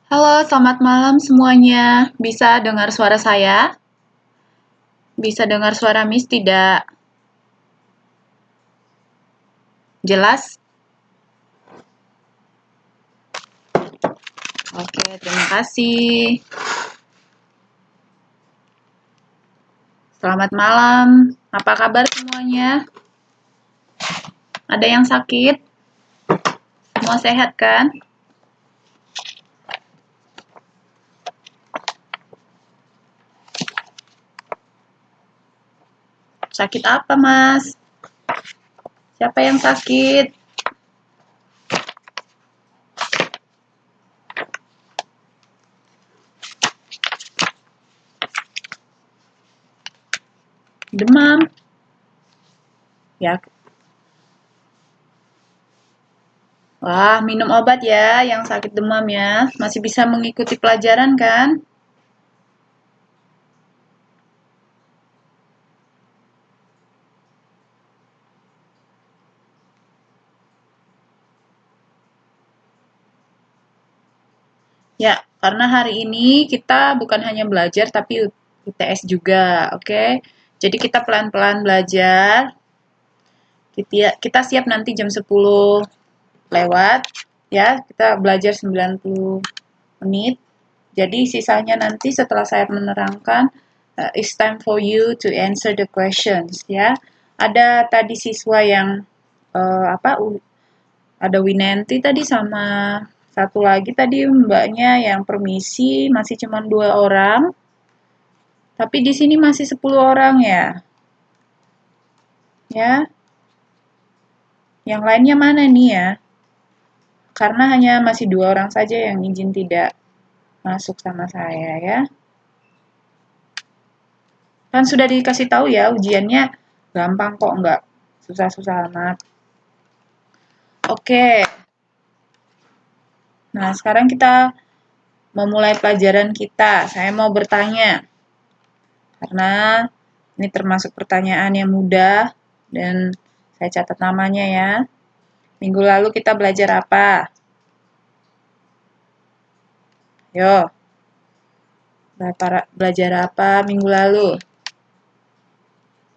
Halo, selamat malam semuanya. Bisa dengar suara saya? Bisa dengar suara Miss tidak jelas? Oke, terima kasih. Selamat malam. Apa kabar semuanya? Ada yang sakit? Semua sehat kan? Sakit apa, Mas? Siapa yang sakit? Demam? Ya. Wah, minum obat ya yang sakit demam ya. Masih bisa mengikuti pelajaran kan? Ya, karena hari ini kita bukan hanya belajar tapi UTS juga, oke? Jadi kita pelan-pelan belajar. Kita siap nanti jam 10 lewat, ya. Kita belajar 90 menit. Jadi sisanya nanti setelah saya menerangkan, it's time for you to answer the questions, ya. Ada tadi siswa yang ada Winanti tadi sama satu lagi tadi mbaknya yang permisi masih cuma 2 orang. Tapi di sini masih 10 orang ya. Ya. Yang lainnya mana nih ya? Karena hanya masih 2 orang saja yang izin tidak masuk sama saya ya. Kan sudah dikasih tahu ya ujiannya gampang kok, nggak susah-susah amat. Oke. Nah, sekarang kita memulai pelajaran kita. Saya mau bertanya. Karena ini termasuk pertanyaan yang mudah dan saya catat namanya ya. Minggu lalu kita belajar apa? Yo. Belajar apa minggu lalu?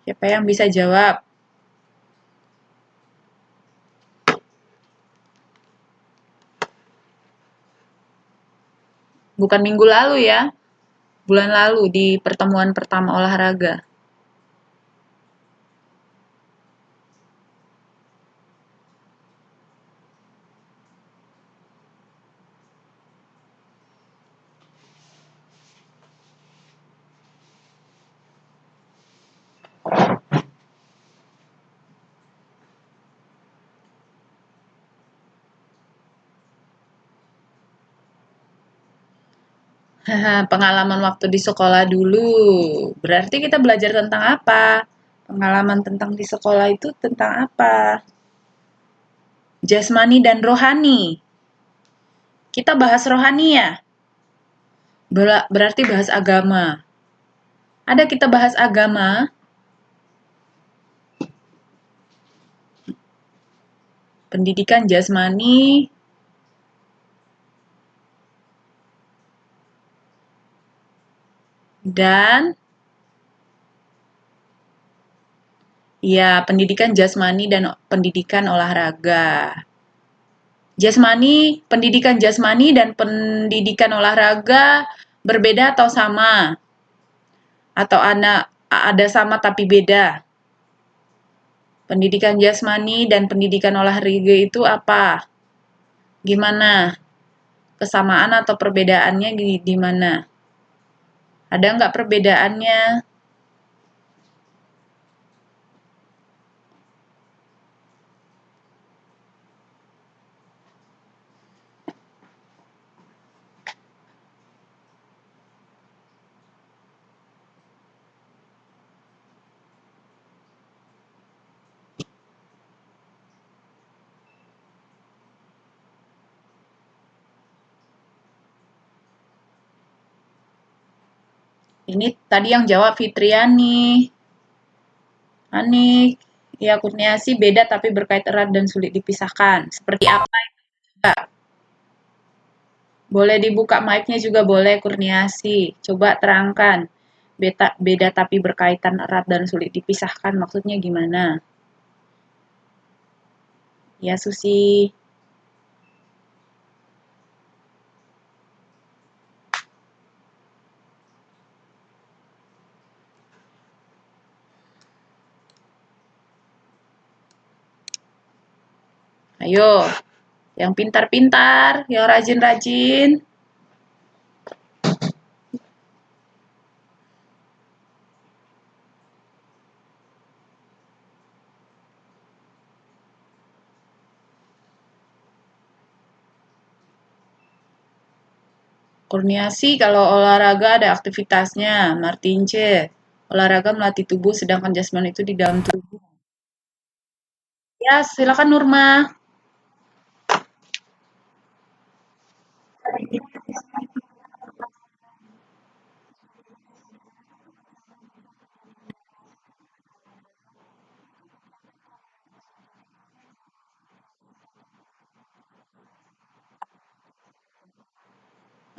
Siapa yang bisa jawab? Bukan minggu lalu ya, bulan lalu di pertemuan pertama olahraga. Pengalaman waktu di sekolah dulu. Berarti kita belajar tentang apa? Pengalaman tentang di sekolah itu tentang apa? Jasmani dan rohani. Kita bahas rohani ya? Berarti bahas agama. Ada kita bahas agama? Pendidikan jasmani, dan ya, pendidikan jasmani dan pendidikan olahraga. Pendidikan jasmani dan pendidikan olahraga berbeda atau sama? Atau ada sama tapi beda? Pendidikan jasmani dan pendidikan olahraga itu apa? Gimana? Kesamaan atau perbedaannya di mana? Ada nggak perbedaannya? Ini tadi yang jawab Fitriani. Anik, ya Kurniasi beda tapi berkait erat dan sulit dipisahkan. Seperti apa itu? Boleh dibuka mic-nya juga boleh, Kurniasi. Coba terangkan. Beda tapi berkaitan erat dan sulit dipisahkan. Maksudnya gimana? Ya, Susi. Ayo, yang pintar-pintar, yang rajin-rajin. Kurniasi kalau olahraga ada aktivitasnya. Martince, olahraga melatih tubuh sedangkan jasmani itu di dalam tubuh. Ya, silakan Nurma.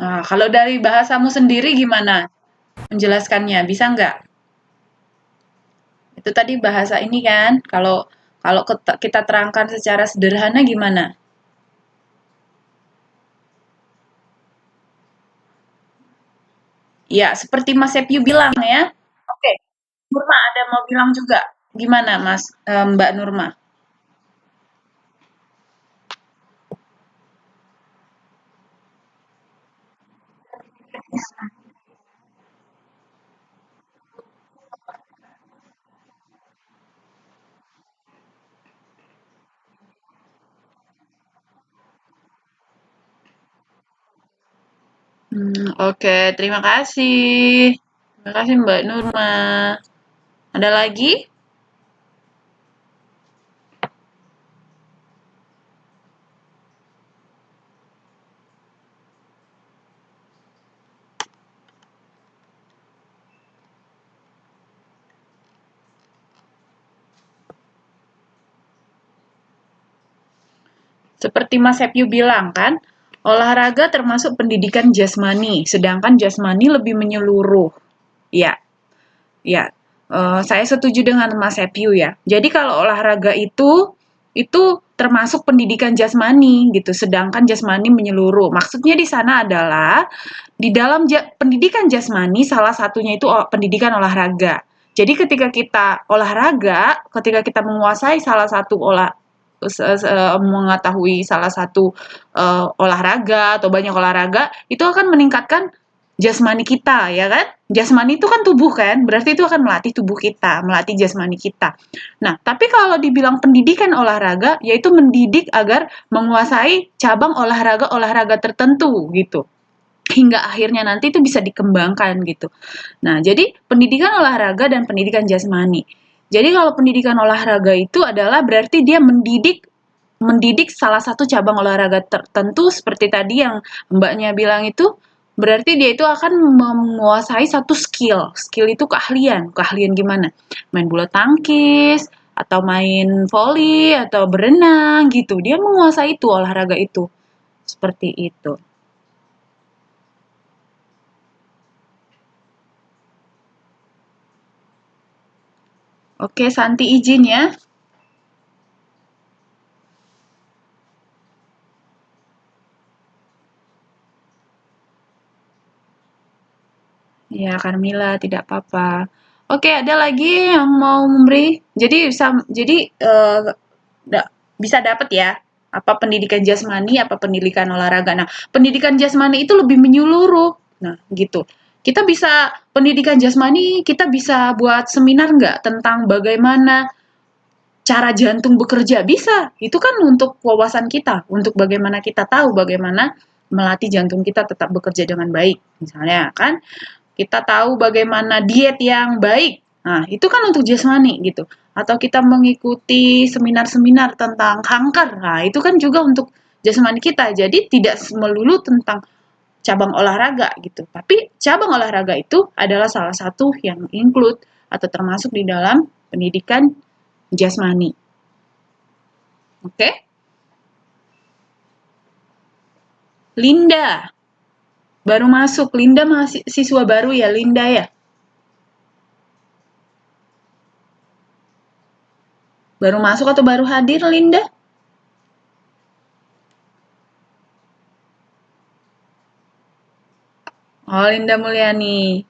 Nah, kalau dari bahasamu sendiri gimana menjelaskannya? Bisa nggak? Itu tadi bahasa ini kan, kalau kalau kita terangkan secara sederhana gimana? Ya, seperti Mas Sepyu bilang ya. Oke, Nurma ada mau bilang juga. Gimana Mas, Mbak Nurma? Oke, terima kasih. Terima kasih Mbak Nurma. Ada lagi? Seperti Mas Sepyu bilang kan, olahraga termasuk pendidikan jasmani, sedangkan jasmani lebih menyeluruh. Ya, ya. Saya setuju dengan Mas Sepyu ya. Jadi kalau olahraga itu termasuk pendidikan jasmani gitu, sedangkan jasmani menyeluruh. Maksudnya di sana adalah di dalam pendidikan jasmani salah satunya itu pendidikan olahraga. Jadi ketika kita olahraga, ketika kita menguasai salah satu mengetahui salah satu olahraga atau banyak olahraga, itu akan meningkatkan jasmani kita, ya kan? Jasmani itu kan tubuh kan, berarti itu akan melatih tubuh kita, melatih jasmani kita. Nah, tapi kalau dibilang pendidikan olahraga, yaitu mendidik agar menguasai cabang olahraga-olahraga tertentu gitu. Hingga akhirnya nanti itu bisa dikembangkan gitu. Nah, jadi pendidikan olahraga dan pendidikan jasmani. Jadi kalau pendidikan olahraga itu adalah berarti dia mendidik mendidik salah satu cabang olahraga tertentu seperti tadi yang Mbaknya bilang itu berarti dia itu akan menguasai satu skill. Skill itu keahlian. Keahlian gimana? Main bulu tangkis atau main volley atau berenang gitu. Dia menguasai itu olahraga itu. Seperti itu. Oke, Santi izin ya. Ya, Carmila, tidak apa-apa. Oke, ada lagi yang mau memberi? Jadi bisa dapat ya apa pendidikan jasmani, apa pendidikan olahraga. Nah, pendidikan jasmani itu lebih menyeluruh. Nah, gitu. Kita bisa pendidikan jasmani, kita bisa buat seminar nggak tentang bagaimana cara jantung bekerja? Bisa. Itu kan untuk wawasan kita, untuk bagaimana kita tahu bagaimana melatih jantung kita tetap bekerja dengan baik. Misalnya kan kita tahu bagaimana diet yang baik. Nah, itu kan untuk jasmani gitu. Atau kita mengikuti seminar-seminar tentang kanker. Nah, itu kan juga untuk jasmani kita. Jadi tidak melulu tentang cabang olahraga gitu. Tapi cabang olahraga itu adalah salah satu yang include atau termasuk di dalam pendidikan jasmani. Oke? Linda. Baru masuk. Linda masih siswa baru ya, Linda ya? Baru masuk atau baru hadir, Linda? Oh, Linda Mulyani.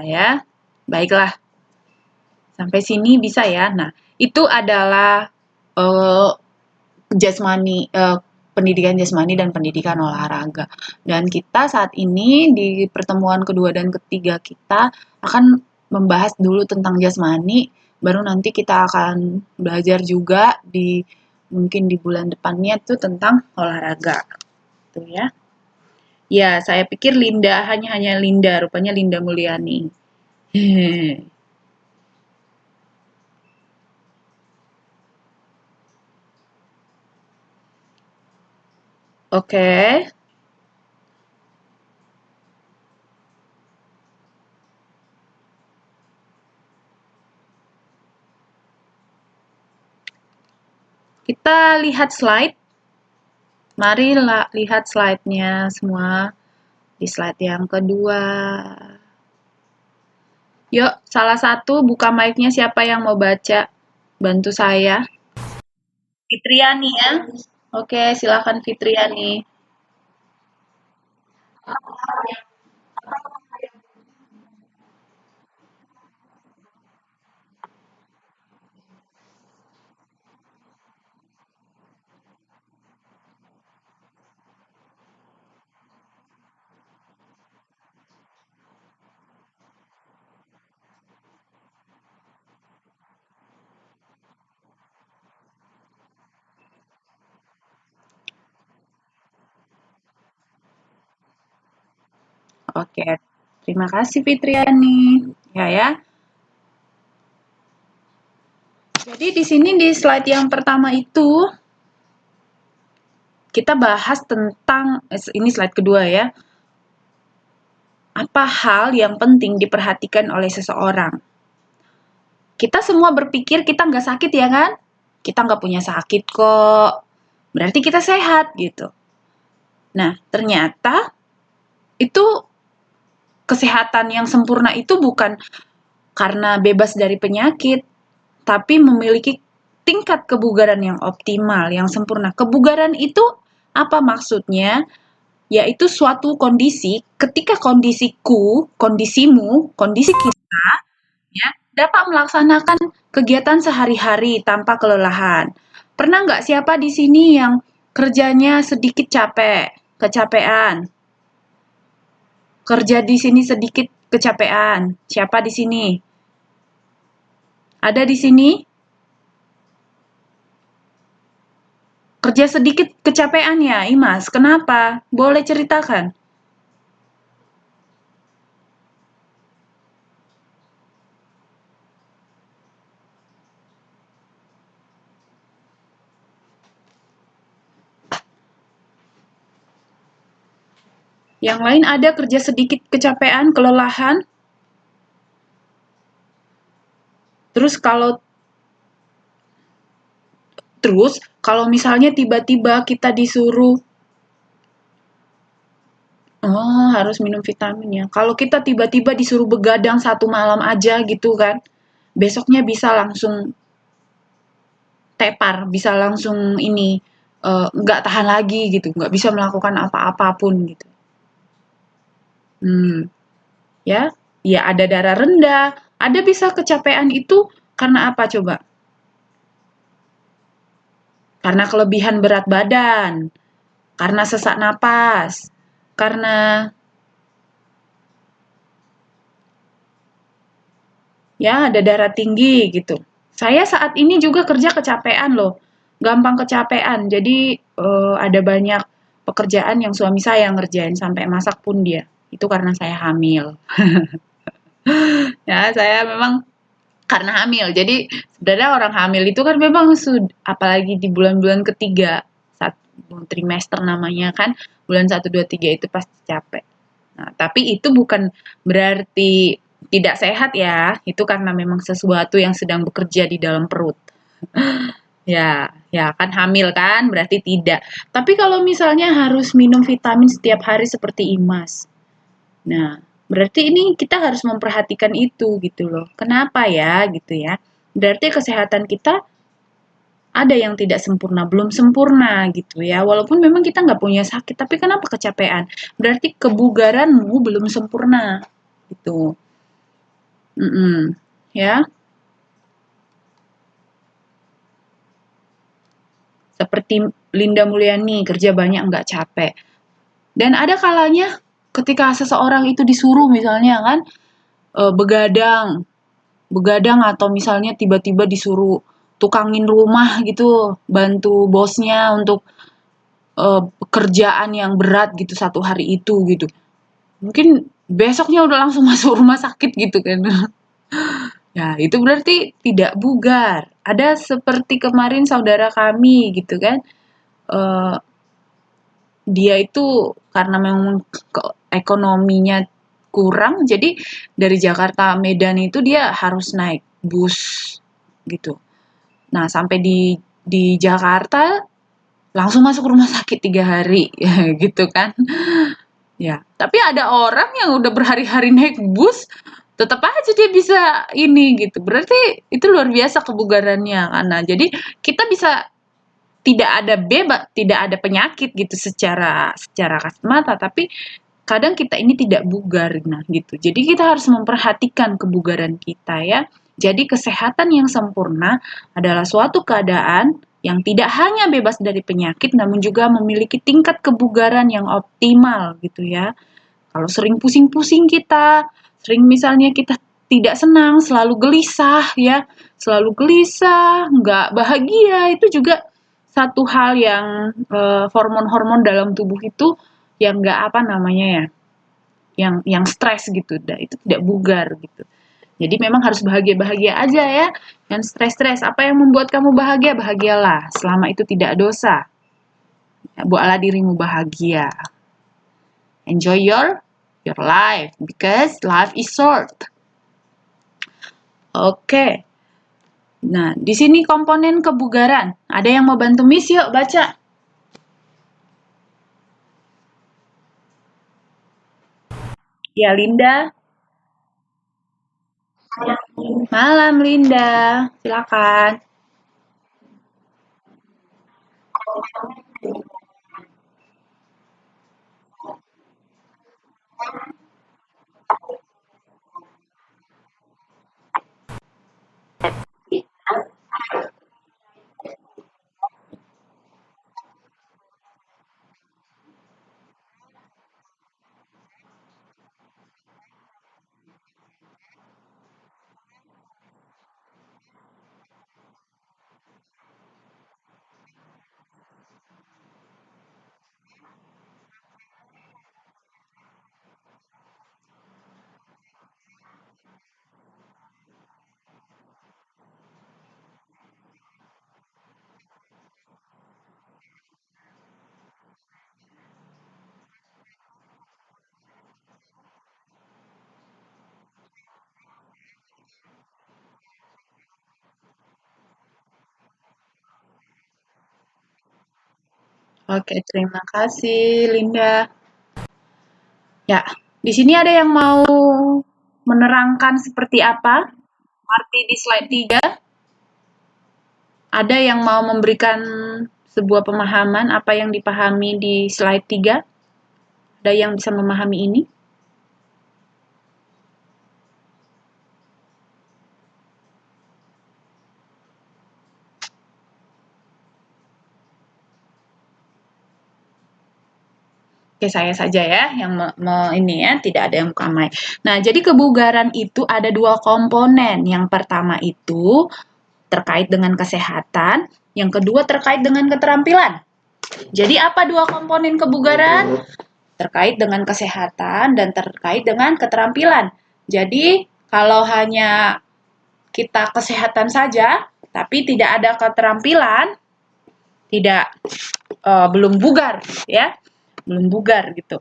Ya. Baiklah. Sampai sini bisa ya. Nah, itu adalah jasmani, pendidikan jasmani dan pendidikan olahraga. Dan kita saat ini di pertemuan kedua dan ketiga kita akan membahas dulu tentang jasmani, baru nanti kita akan belajar juga di mungkin di bulan depannya tuh tentang olahraga. Tuh ya. Ya, saya pikir Linda hanya Linda, rupanya Linda Mulyani. Oke. Kita lihat slide. Mari lihat slide-nya semua. Di slide yang kedua. Yuk, salah satu buka mic-nya siapa yang mau baca? Bantu saya. Fitriani ya. Oke, silakan Fitriani. Oke, terima kasih Fitriani. Ya. Jadi di sini di slide yang pertama itu kita bahas tentang ini slide kedua ya. Apa hal yang penting diperhatikan oleh seseorang? Kita semua berpikir kita nggak sakit ya kan? Kita nggak punya sakit kok. Berarti kita sehat gitu. Nah, ternyata itu kesehatan yang sempurna itu bukan karena bebas dari penyakit, tapi memiliki tingkat kebugaran yang optimal, yang sempurna. Kebugaran itu apa maksudnya? Yaitu suatu kondisi ketika kondisiku, kondisimu, kondisi kita ya dapat melaksanakan kegiatan sehari-hari tanpa kelelahan. Pernah nggak siapa di sini yang kerjanya sedikit capek, kecapean? Kerja di sini sedikit kecapean. Siapa di sini? Ada di sini? Kerja sedikit kecapean ya, Imas. Kenapa? Boleh ceritakan. Yang lain ada kerja sedikit kecapean, kelelahan? Terus kalau misalnya tiba-tiba kita disuruh harus minum vitamin ya. Kalau kita tiba-tiba disuruh begadang 1 malam aja gitu kan, besoknya bisa langsung tepar, bisa langsung ini nggak tahan lagi gitu, nggak bisa melakukan apa-apapun gitu. Ya, ya ada darah rendah, ada bisa kecapean itu karena apa coba? Karena kelebihan berat badan, karena sesak napas, karena ya ada darah tinggi gitu. Saya saat ini juga kerja kecapean loh, gampang kecapean. Jadi ada banyak pekerjaan yang suami saya ngerjain sampai masak pun dia. Itu karena saya hamil. Ya, saya memang karena hamil. Jadi sebenarnya orang hamil itu kan memang apalagi di bulan-bulan ketiga, saat trimester namanya kan, bulan 1, 2, 3 itu pasti capek. Nah, tapi itu bukan berarti tidak sehat ya, itu karena memang sesuatu yang sedang bekerja di dalam perut. Ya, ya kan hamil kan, berarti tidak. Tapi kalau misalnya harus minum vitamin setiap hari seperti Imas. Nah, berarti ini kita harus memperhatikan itu gitu loh. Kenapa ya gitu ya? Berarti kesehatan kita ada yang tidak sempurna, belum sempurna gitu ya. Walaupun memang kita nggak punya sakit, tapi kenapa kecapean? Berarti kebugaranmu belum sempurna gitu. Ya. Seperti Linda Mulyani, kerja banyak nggak capek. Dan ada kalanya ketika seseorang itu disuruh misalnya kan begadang, begadang atau misalnya tiba-tiba disuruh tukangin rumah gitu, bantu bosnya untuk pekerjaan yang berat gitu satu hari itu gitu. Mungkin besoknya udah langsung masuk rumah sakit gitu kan. Ya, itu berarti tidak bugar. Ada seperti kemarin saudara kami gitu kan. eh, Dia itu karena memang ekonominya kurang, jadi dari Jakarta Medan itu dia harus naik bus gitu. Nah, sampai di Jakarta langsung masuk rumah sakit 3 hari, gitu kan. Ya, tapi ada orang yang udah berhari-hari naik bus, tetap aja dia bisa ini gitu. Berarti itu luar biasa kebugarannya. Karena jadi kita bisa tidak ada penyakit gitu secara secara kasat mata, tapi kadang kita ini tidak bugar, nah gitu. Jadi kita harus memperhatikan kebugaran kita ya. Jadi kesehatan yang sempurna adalah suatu keadaan yang tidak hanya bebas dari penyakit, namun juga memiliki tingkat kebugaran yang optimal gitu ya. Kalau sering pusing-pusing kita, sering misalnya kita tidak senang, selalu gelisah ya, selalu gelisah, nggak bahagia, itu juga satu hal yang hormon-hormon dalam tubuh itu yang nggak apa namanya ya, yang stres gitu, itu tidak bugar gitu. Jadi memang harus bahagia-bahagia aja ya, dan stres-stres. Apa yang membuat kamu bahagia, bahagialah. Selama itu tidak dosa, buatlah dirimu bahagia. Enjoy your life because life is short. Oke. Nah, di sini komponen kebugaran. Ada yang mau bantu Miss? Yuk baca. Ya, Linda. Malam, Linda. Silakan. Oke, terima kasih, Linda. Ya, di sini ada yang mau menerangkan seperti apa arti di slide 3? Ada yang mau memberikan sebuah pemahaman apa yang dipahami di slide 3? Ada yang bisa memahami ini? Oke, saya saja ya yang ini ya, tidak ada yang buka mic. Nah, jadi kebugaran itu ada 2 komponen. Yang pertama itu terkait dengan kesehatan, yang kedua terkait dengan keterampilan. Jadi apa 2 komponen kebugaran? Terkait dengan kesehatan dan terkait dengan keterampilan. Jadi kalau hanya kita kesehatan saja, tapi tidak ada keterampilan, tidak belum bugar ya, belum bugar gitu.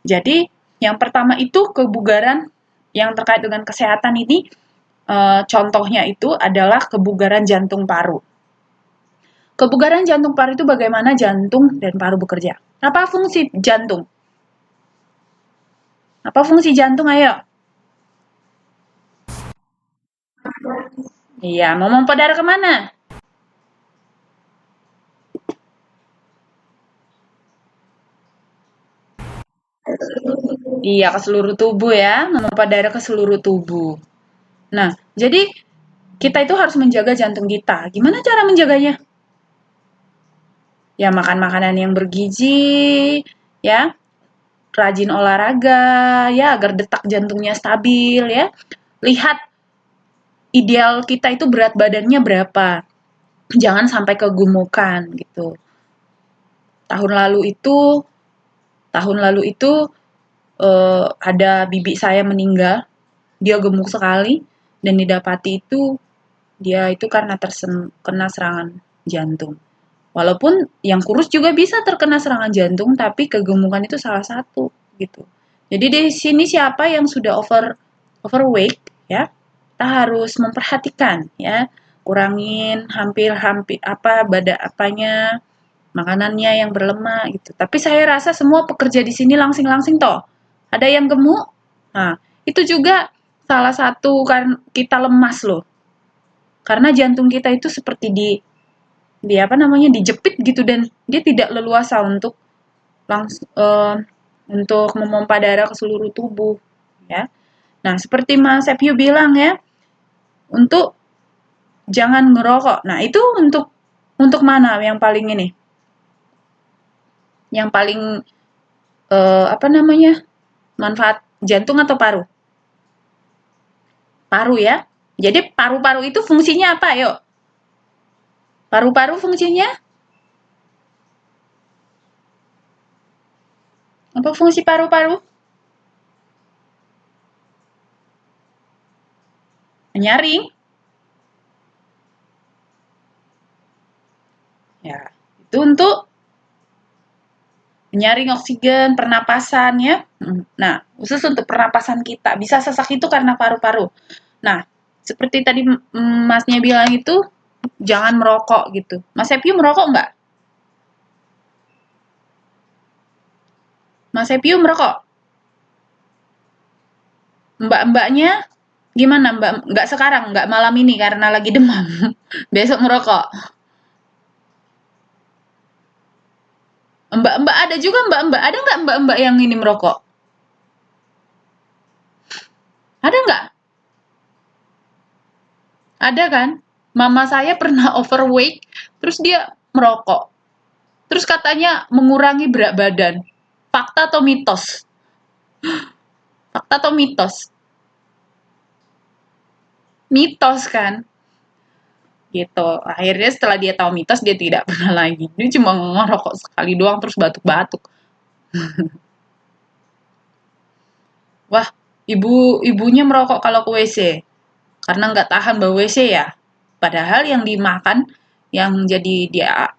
Jadi yang pertama itu kebugaran yang terkait dengan kesehatan ini, contohnya itu adalah kebugaran jantung paru. Kebugaran jantung paru itu bagaimana jantung dan paru bekerja. Apa fungsi jantung? Apa fungsi jantung? Ayo. Iya, mau memompa darah kemana? Iya, ke seluruh tubuh ya, memompa darah ke seluruh tubuh. Nah, jadi kita itu harus menjaga jantung kita. Gimana cara menjaganya? Ya, makan makanan yang bergizi, ya, rajin olahraga, ya, agar detak jantungnya stabil, ya. Lihat ideal kita itu berat badannya berapa. Jangan sampai kegemukan gitu. Tahun lalu itu tahun lalu itu ada bibi saya meninggal. Dia gemuk sekali dan didapati itu dia itu karena kena serangan jantung. Walaupun yang kurus juga bisa terkena serangan jantung, tapi kegemukan itu salah satu gitu. Jadi di sini siapa yang sudah overweight ya, kita harus memperhatikan ya, kurangin hampir-hampir apa apanya makanannya yang berlemak gitu. Tapi saya rasa semua pekerja di sini langsing-langsing toh. Ada yang gemuk. Nah, itu juga salah satu kan kita lemas loh. Karena jantung kita itu seperti di apa namanya dijepit gitu dan dia tidak leluasa untuk memompa darah ke seluruh tubuh ya. Nah, seperti Mas Sepyu bilang ya, untuk jangan ngerokok. Nah, itu untuk mana yang paling ini? Yang paling apa namanya? Manfaat jantung atau paru? Paru ya. Jadi paru-paru itu fungsinya apa? Yuk. Paru-paru fungsinya? Apa fungsi paru-paru? Menyaring. Ya, itu untuk menyaring oksigen, pernapasan ya. Nah, khusus untuk pernapasan kita. Bisa sesak itu karena paru-paru. Nah, seperti tadi Masnya bilang itu, jangan merokok gitu. Mas Sepyu merokok nggak? Mas Sepyu merokok? Mbak-mbaknya gimana mbak? Nggak sekarang, nggak malam ini karena lagi demam. Besok merokok. Mbak-mbak ada juga mbak-mbak. Ada nggak mbak-mbak yang ini merokok? Ada nggak? Ada kan? Mama saya pernah overweight, terus dia merokok. Terus katanya mengurangi berat badan. Fakta atau mitos? Fakta atau mitos? Mitos kan? Gitu. Akhirnya setelah dia tahu mitos, dia tidak pernah lagi. Dia cuma ngerokok sekali doang terus batuk-batuk. Wah, ibunya merokok kalau ke WC. Karena nggak tahan bau WC ya. Padahal yang dimakan, yang jadi dia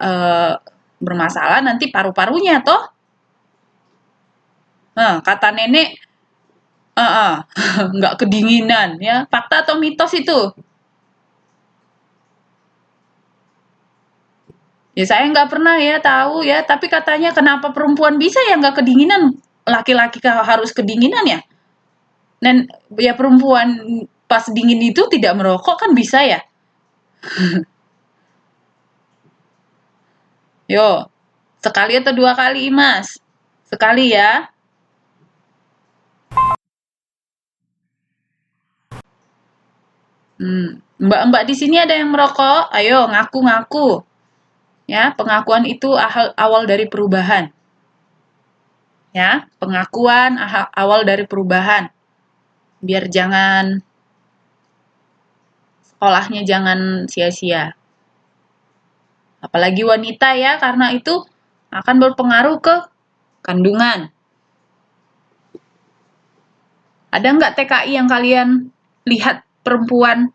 bermasalah nanti paru-parunya toh. Nah, kata nenek, nggak kedinginan ya. Fakta atau mitos itu? Ya saya nggak pernah ya tahu ya. Tapi katanya kenapa perempuan bisa ya nggak kedinginan? Laki-laki harus kedinginan ya? Dan ya perempuan pas dingin itu tidak merokok kan bisa ya? Yo, sekali atau dua kali, Mas? Sekali ya. Mbak-mbak di sini ada yang merokok? Ayo ngaku-ngaku. Ya, pengakuan itu awal dari perubahan. Ya, pengakuan awal dari perubahan. Biar sekolahnya jangan sia-sia. Apalagi wanita ya, karena itu akan berpengaruh ke kandungan. Ada nggak TKI yang kalian lihat perempuan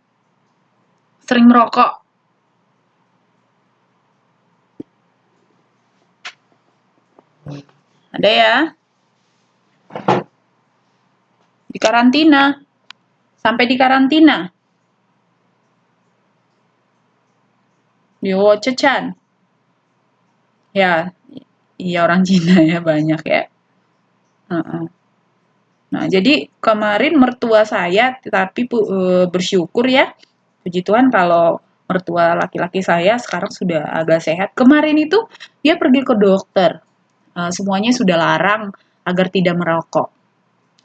sering merokok? Ada ya? Di karantina. Sampai di karantina. Yo, Cechan. Ya, iya orang Cina ya banyak ya. Heeh. Nah, jadi kemarin mertua saya, tapi bersyukur ya, puji Tuhan kalau mertua laki-laki saya sekarang sudah agak sehat. Kemarin itu dia pergi ke dokter, semuanya sudah larang agar tidak merokok,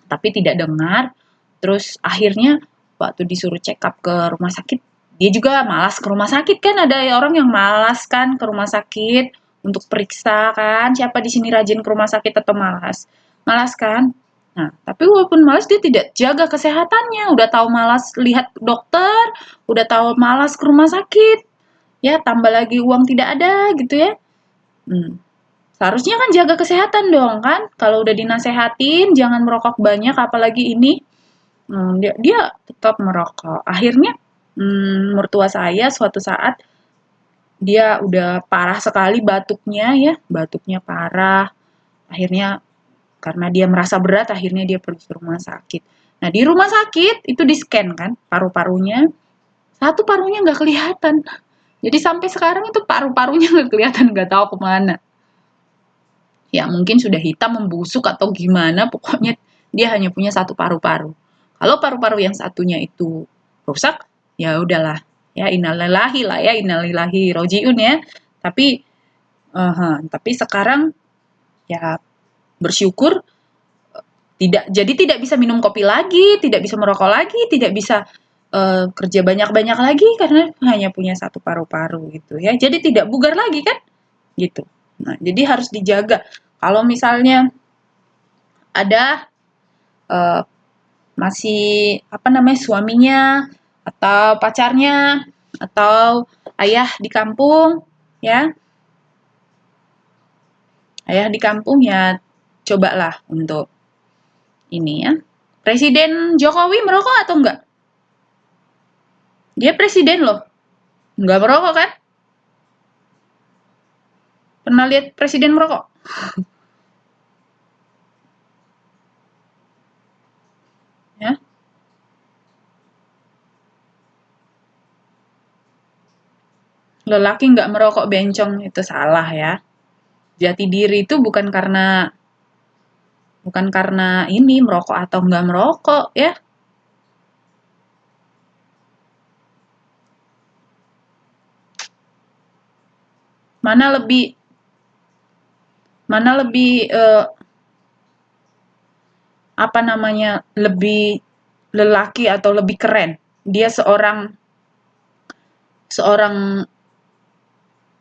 tapi tidak dengar. Terus akhirnya waktu disuruh check up ke rumah sakit, dia juga malas ke rumah sakit kan, ada orang yang malas kan ke rumah sakit untuk periksa kan, siapa di sini rajin ke rumah sakit atau malas? Malas kan? Nah, tapi walaupun malas dia tidak jaga kesehatannya, udah tahu malas lihat dokter, udah tahu malas ke rumah sakit, ya tambah lagi uang tidak ada gitu ya. Hmm. Seharusnya kan jaga kesehatan dong kan, kalau udah dinasehatin jangan merokok banyak apalagi ini. Dia tetap merokok. Akhirnya mertua saya suatu saat dia udah parah sekali batuknya ya, batuknya parah. Akhirnya karena dia merasa berat, akhirnya dia pergi ke rumah sakit. Nah di rumah sakit itu di scan kan paru-parunya, satu parunya nggak kelihatan. Jadi sampai sekarang itu paru-parunya nggak kelihatan, nggak tahu kemana. Ya mungkin sudah hitam membusuk atau gimana, pokoknya dia hanya punya satu paru-paru. Kalau paru-paru yang satunya itu rusak, ya udahlah, ya innalillahi lah ya, innalillahi rojiun ya. Tapi sekarang ya bersyukur tidak bisa minum kopi lagi, tidak bisa merokok lagi, tidak bisa kerja banyak-banyak lagi karena hanya punya satu paru-paru gitu ya. Jadi tidak bugar lagi kan? Gitu. Nah, jadi harus dijaga. Kalau misalnya ada uh, masih apa namanya suaminya atau pacarnya atau ayah di kampung ya, ayah di kampung ya cobalah untuk ini ya. Presiden Jokowi merokok atau enggak? Dia presiden loh, enggak merokok kan? Pernah lihat presiden merokok? Ya, lelaki nggak merokok bencong itu salah ya. Jati diri itu bukan karena ini merokok atau nggak merokok ya. Mana lebih mana lebih apa namanya lebih lelaki atau lebih keren? Dia seorang seorang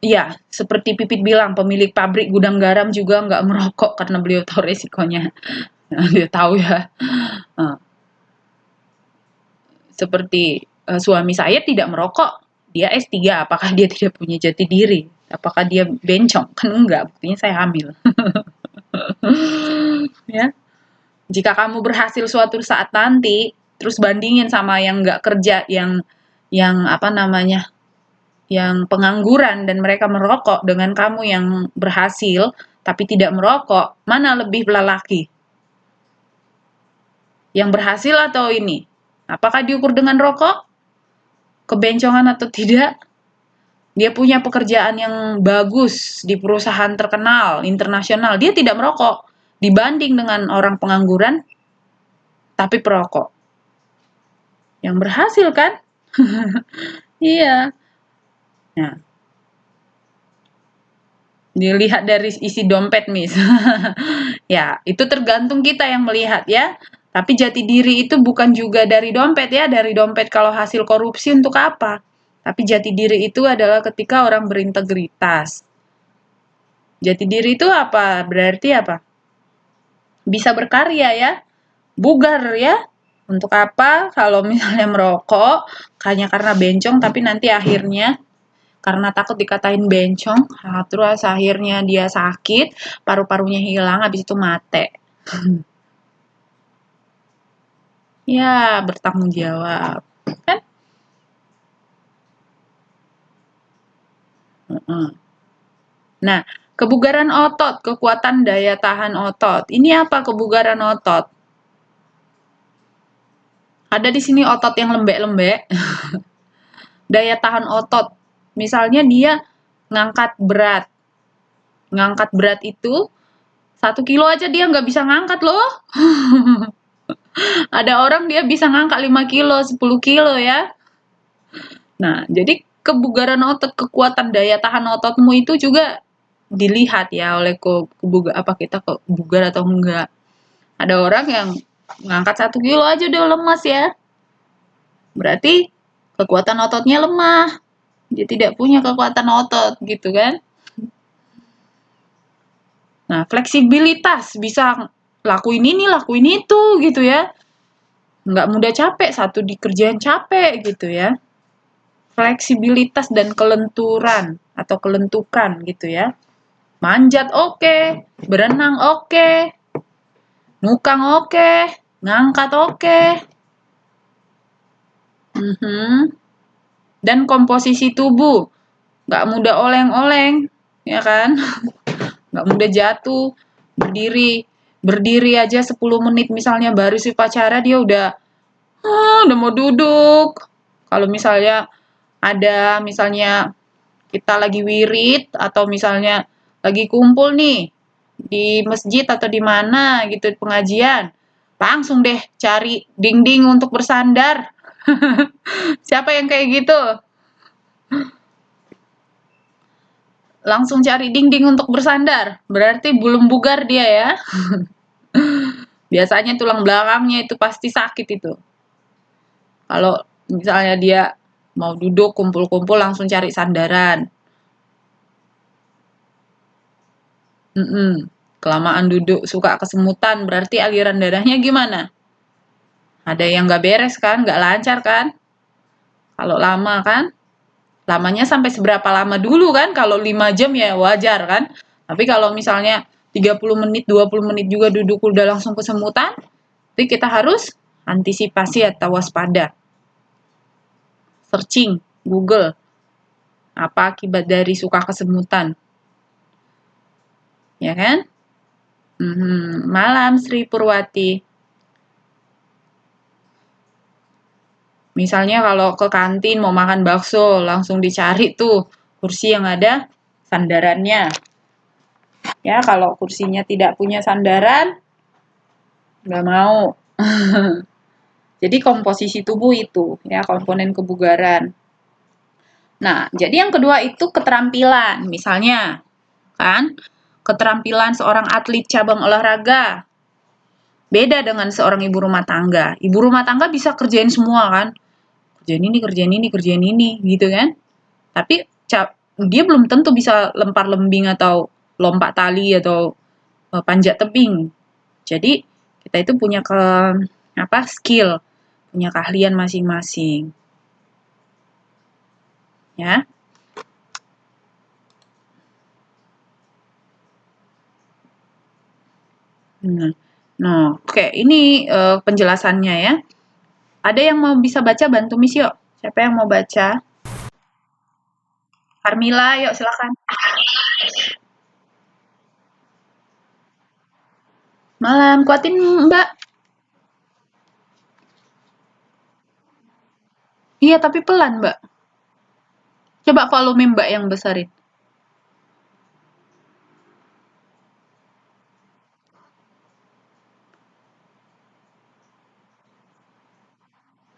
ya seperti Pipit bilang pemilik pabrik gudang garam juga nggak merokok karena beliau tahu resikonya. Dia tahu ya. Eh, Seperti suami saya tidak merokok, dia S3, apakah dia tidak punya jati diri? Apakah dia bencong? Kan enggak, buktinya saya hamil. Ya. Jika kamu berhasil suatu saat nanti, terus bandingin sama yang nggak kerja, yang apa namanya, yang pengangguran dan mereka merokok dengan kamu yang berhasil tapi tidak merokok, mana lebih lelaki? Yang berhasil atau ini? Apakah diukur dengan rokok? Kebencongan atau tidak? Dia punya pekerjaan yang bagus di perusahaan terkenal, internasional. Dia tidak merokok. Dibanding dengan orang pengangguran, tapi perokok. Yang berhasil kan? Iya. Nah, dilihat dari isi dompet, Miss. Ya, itu tergantung kita yang melihat ya. Tapi jati diri itu bukan juga dari dompet ya. Dari dompet kalau hasil korupsi untuk apa? Tapi jati diri itu adalah ketika orang berintegritas. Jati diri itu apa? Berarti apa? Bisa berkarya ya, bugar ya. Untuk apa kalau misalnya merokok hanya karena bencong tapi nanti akhirnya karena takut dikatain bencong, terus akhirnya dia sakit, paru-parunya hilang, habis itu mate. Ya, bertanggung jawab. Kan? Nah, kebugaran otot, kekuatan daya tahan otot. Ini apa kebugaran otot? Ada di sini otot yang lembek-lembek. Daya tahan otot. Misalnya dia ngangkat berat. Ngangkat berat itu 1 kilo aja dia nggak bisa ngangkat loh. Ada orang dia bisa ngangkat 5 kilo, 10 kilo ya. Nah, jadi kebugaran otot, kekuatan daya tahan ototmu itu juga dilihat ya oleh apa kita kebugar atau enggak. Ada orang yang ngangkat 1 kilo aja udah lemas ya. Berarti kekuatan ototnya lemah. Dia tidak punya kekuatan otot gitu kan. Nah, fleksibilitas bisa lakuin ini, lakuin itu gitu ya. Nggak mudah capek, satu di kerjaan capek gitu ya. Fleksibilitas dan kelenturan atau kelentukan gitu ya. Manjat oke, berenang oke, nukang oke, ngangkat oke. Dan komposisi tubuh, nggak mudah oleng-oleng, ya kan? Nggak mudah jatuh, berdiri aja 10 menit misalnya baru si upacara dia udah mau duduk. Kalau misalnya kita lagi wirid atau misalnya lagi kumpul nih di masjid atau di mana gitu pengajian, langsung deh cari dinding untuk bersandar. Siapa yang kayak gitu? Langsung cari dinding untuk bersandar. Berarti belum bugar dia ya. Biasanya tulang belakangnya itu pasti sakit itu. Kalau misalnya dia mau duduk kumpul-kumpul langsung cari sandaran. Kelamaan duduk suka kesemutan berarti aliran darahnya gimana? Ada yang nggak beres kan, nggak lancar kan? Kalau lama kan, lamanya sampai seberapa lama dulu kan? Kalau 5 jam ya wajar kan? Tapi kalau misalnya 30 menit, 20 menit juga duduk udah langsung kesemutan, jadi kita harus antisipasi atau waspada. Searching Google, apa akibat dari suka kesemutan? Ya kan? Malam Sri Purwati. Misalnya kalau ke kantin mau makan bakso, langsung dicari tuh kursi yang ada sandarannya. Ya, kalau kursinya tidak punya sandaran, nggak mau. Jadi komposisi tubuh itu, ya komponen kebugaran. Nah, jadi yang kedua itu keterampilan. Misalnya, kan, keterampilan seorang atlet cabang olahraga. Beda dengan seorang ibu rumah tangga. Ibu rumah tangga bisa kerjain semua kan. Kerjain ini, kerjain ini, kerjain ini, gitu kan. Tapi dia belum tentu bisa lempar lembing atau lompat tali atau panjat tebing. Jadi kita itu punya skill, punya keahlian masing-masing. Ya. Nah, oke, ini penjelasannya ya. Ada yang mau bisa baca, bantu Miss yuk. Siapa yang mau baca? Carmila, yuk silakan. Malam, kuatin Mbak. Iya, tapi pelan Mbak. Coba volume Mbak yang besarin.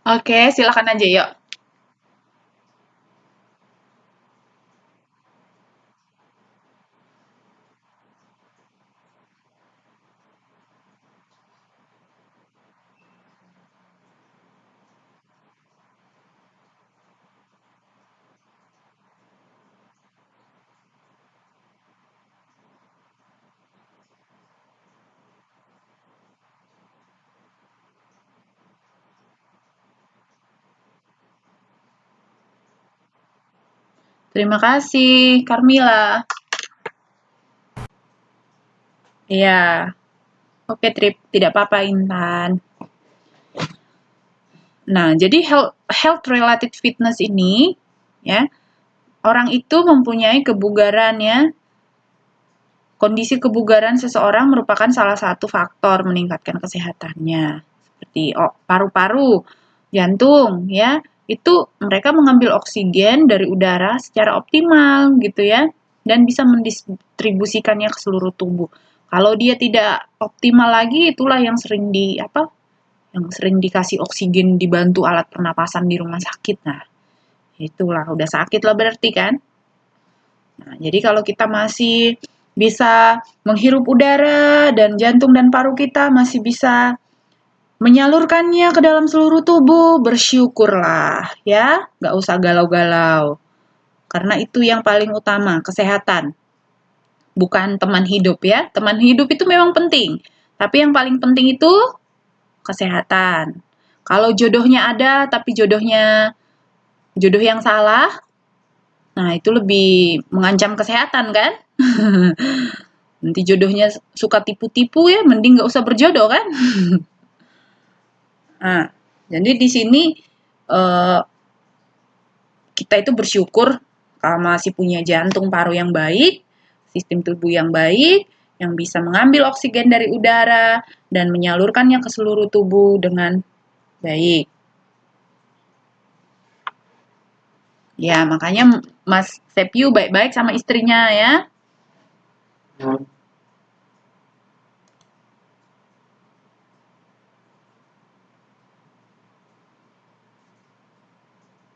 Oke, silakan aja yuk. Terima kasih, Carmila. Iya. Oke, Trip. Tidak apa-apa, Intan. Nah, jadi health related fitness ini, ya, orang itu mempunyai kebugaran ya. Kondisi kebugaran seseorang merupakan salah satu faktor meningkatkan kesehatannya. Seperti paru-paru. jantung ya, itu mereka mengambil oksigen dari udara secara optimal gitu ya, dan bisa mendistribusikannya ke seluruh tubuh. Kalau dia tidak optimal lagi, itulah yang sering yang sering dikasih oksigen dibantu alat pernapasan di rumah sakit. Nah, itulah udah sakit lah berarti kan. Nah, jadi kalau kita masih bisa menghirup udara dan jantung dan paru kita masih bisa menyalurkannya ke dalam seluruh tubuh, bersyukurlah ya, nggak usah galau-galau. Karena itu yang paling utama, kesehatan. Bukan teman hidup ya, teman hidup itu memang penting. Tapi yang paling penting itu kesehatan. Kalau jodohnya ada, tapi jodoh yang salah, nah itu lebih mengancam kesehatan kan? Nanti jodohnya suka tipu-tipu ya, mending nggak usah berjodoh kan? Nah, jadi di sini eh, kita itu bersyukur masih punya jantung paru yang baik, sistem tubuh yang baik, yang bisa mengambil oksigen dari udara dan menyalurkannya ke seluruh tubuh dengan baik. Ya, makanya Mas Sepyu baik-baik sama istrinya ya.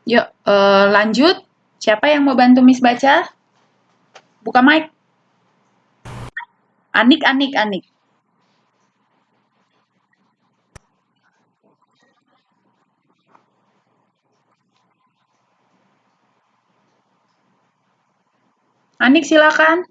Yuk, lanjut. Siapa yang mau bantu Miss baca? Buka mic. Anik, Anik, Anik. Anik silakan.